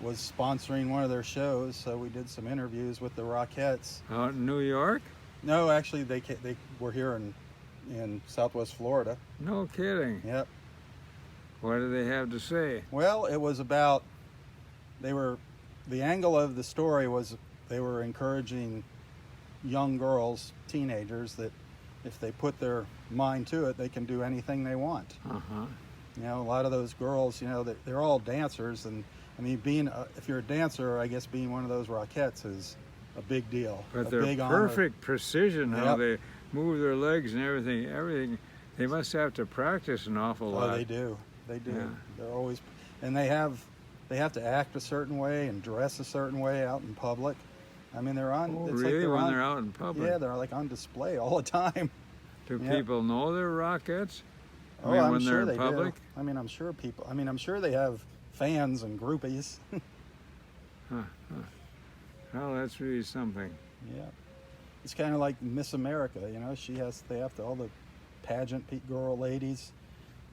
was sponsoring one of their shows, so we did some interviews with the Rockettes. Out in New York? No, actually, they were here in Southwest Florida. No kidding. Yep. What do they have to say? Well, it was about the angle of the story was they were encouraging young girls, teenagers, that if they put their mind to it, they can do anything they want. Uh-huh. You know, a lot of those girls, you know, they're all dancers, and I mean, if you're a dancer, I guess being one of those Rockettes is a big deal. But a they're big honor. perfect precision how Yep. they move their legs and everything. They must have to practice an awful lot. Oh, they do. They do. Yeah. They're always, and they have to act a certain way and dress a certain way out in public. I mean, they're on. Oh, it's really? like When they're out in public? Yeah, they're like on display all the time. Do Yep. people know they're Rockettes? I Oh, mean, I'm when sure they're in they public? do. I mean, I'm sure they have fans and groupies. Well, that's really something. Yeah, it's kind of like Miss America. You know, they have to, all the pageant girl ladies.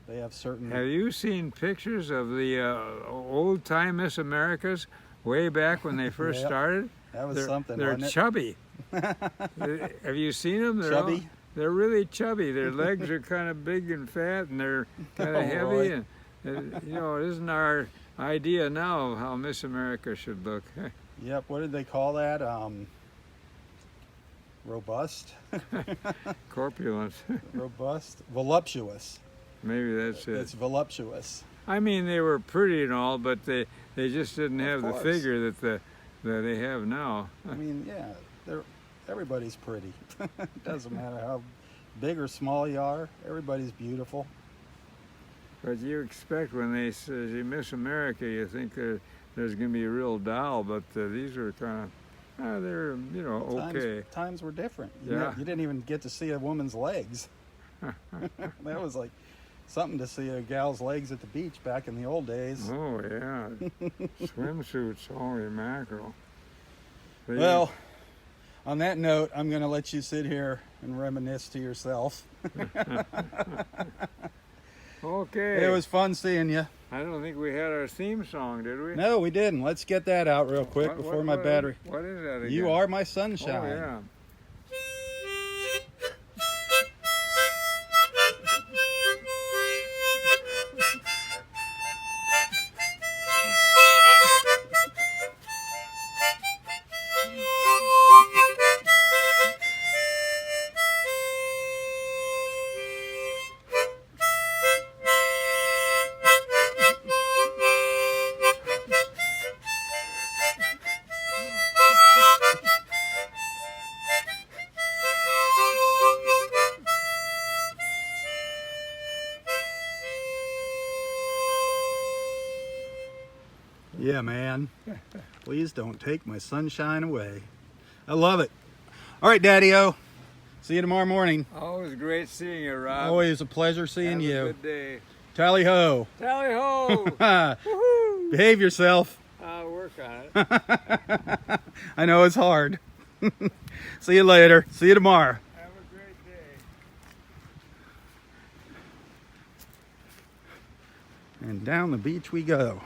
They have certain. Have you seen pictures of the old-time Miss Americas way back when they first Yep. started? That was They're, something. they're wasn't it? chubby. Have you seen them? Chubby? They're really chubby. Their legs are kind of big and fat, and they're kind of Oh, heavy. boy. And you know, it isn't our idea now of how Miss America should look. Yep. What did they call that? Robust. Corpulent. Robust. Voluptuous. Maybe that's it. It's voluptuous. I mean, they were pretty and all, but they just didn't Of have the course. figure that they have now. I mean, yeah. Everybody's pretty. It doesn't matter how big or small you are. Everybody's beautiful. But you expect when they say Miss America, you think there's going to be a real doll, but these are kind of, they're, you know, okay. Times were different. Yeah. You didn't even get to see a woman's legs. That was like something to see a gal's legs at the beach back in the old days. Oh, yeah. Swimsuits, holy mackerel. But Well, on that note, I'm going to let you sit here and reminisce to yourself. okay. It was fun seeing you. I don't think we had our theme song, did we? No, we didn't. Let's get that out real quick What- before what- my what- battery. What is that again? You are my Oh, sunshine. yeah. Yeah, man. Please don't take my sunshine away. I love it. All right, Daddy-O. See you tomorrow morning. Always great seeing you, Rob. Always a pleasure seeing Have you. a good day. Tally-ho. Tally ho! Woohoo! Behave yourself. I'll work on it. I know it's hard. See you later. See you tomorrow. Have a great day. And down the beach we go.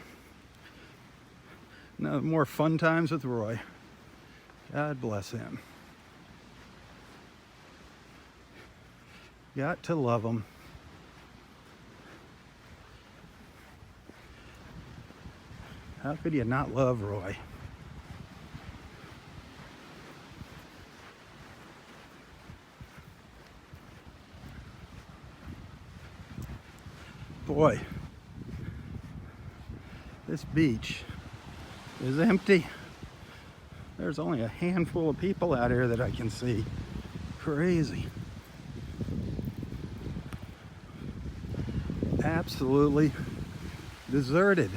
No more fun times with Roy. God bless him. Got to love him. How could you not love Roy? Boy, this beach is empty. There's only a handful of people out here that I can see. Crazy. Absolutely deserted.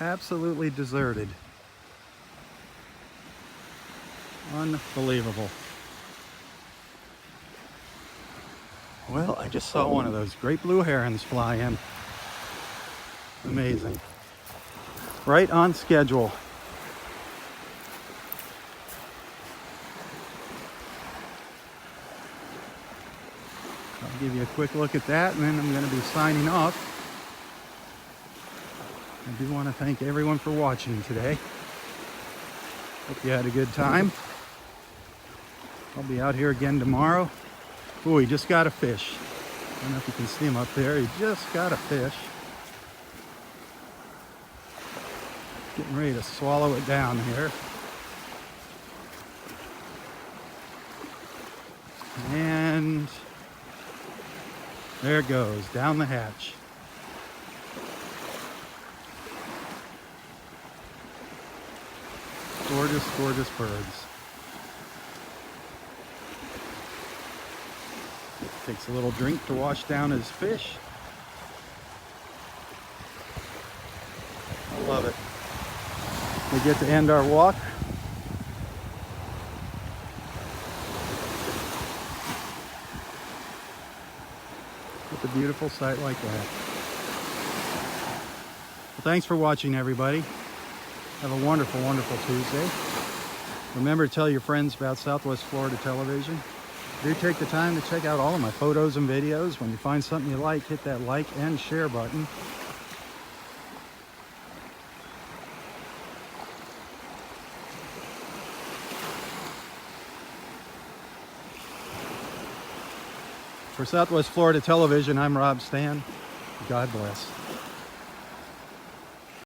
Absolutely deserted. Unbelievable. Well, I just saw one of those great blue herons fly in. Amazing. Right on schedule. I'll give you a quick look at that, and then I'm going to be signing off. I do want to thank everyone for watching today. Hope you had a good time. I'll be out here again tomorrow. Ooh, he just got a fish. I don't know if you can see him up there. He just got a fish. Getting ready to swallow it down here. And there it goes, down the hatch. Gorgeous, gorgeous birds. Takes a little drink to wash down his fish. I love it. We get to end our walk. With a beautiful sight like that. Well, thanks for watching, everybody. Have a wonderful, wonderful Tuesday. Remember to tell your friends about Southwest Florida Television. Do take the time to check out all of my photos and videos. When you find something you like, hit that like and share button. For Southwest Florida Television, I'm Rob Stan. God bless.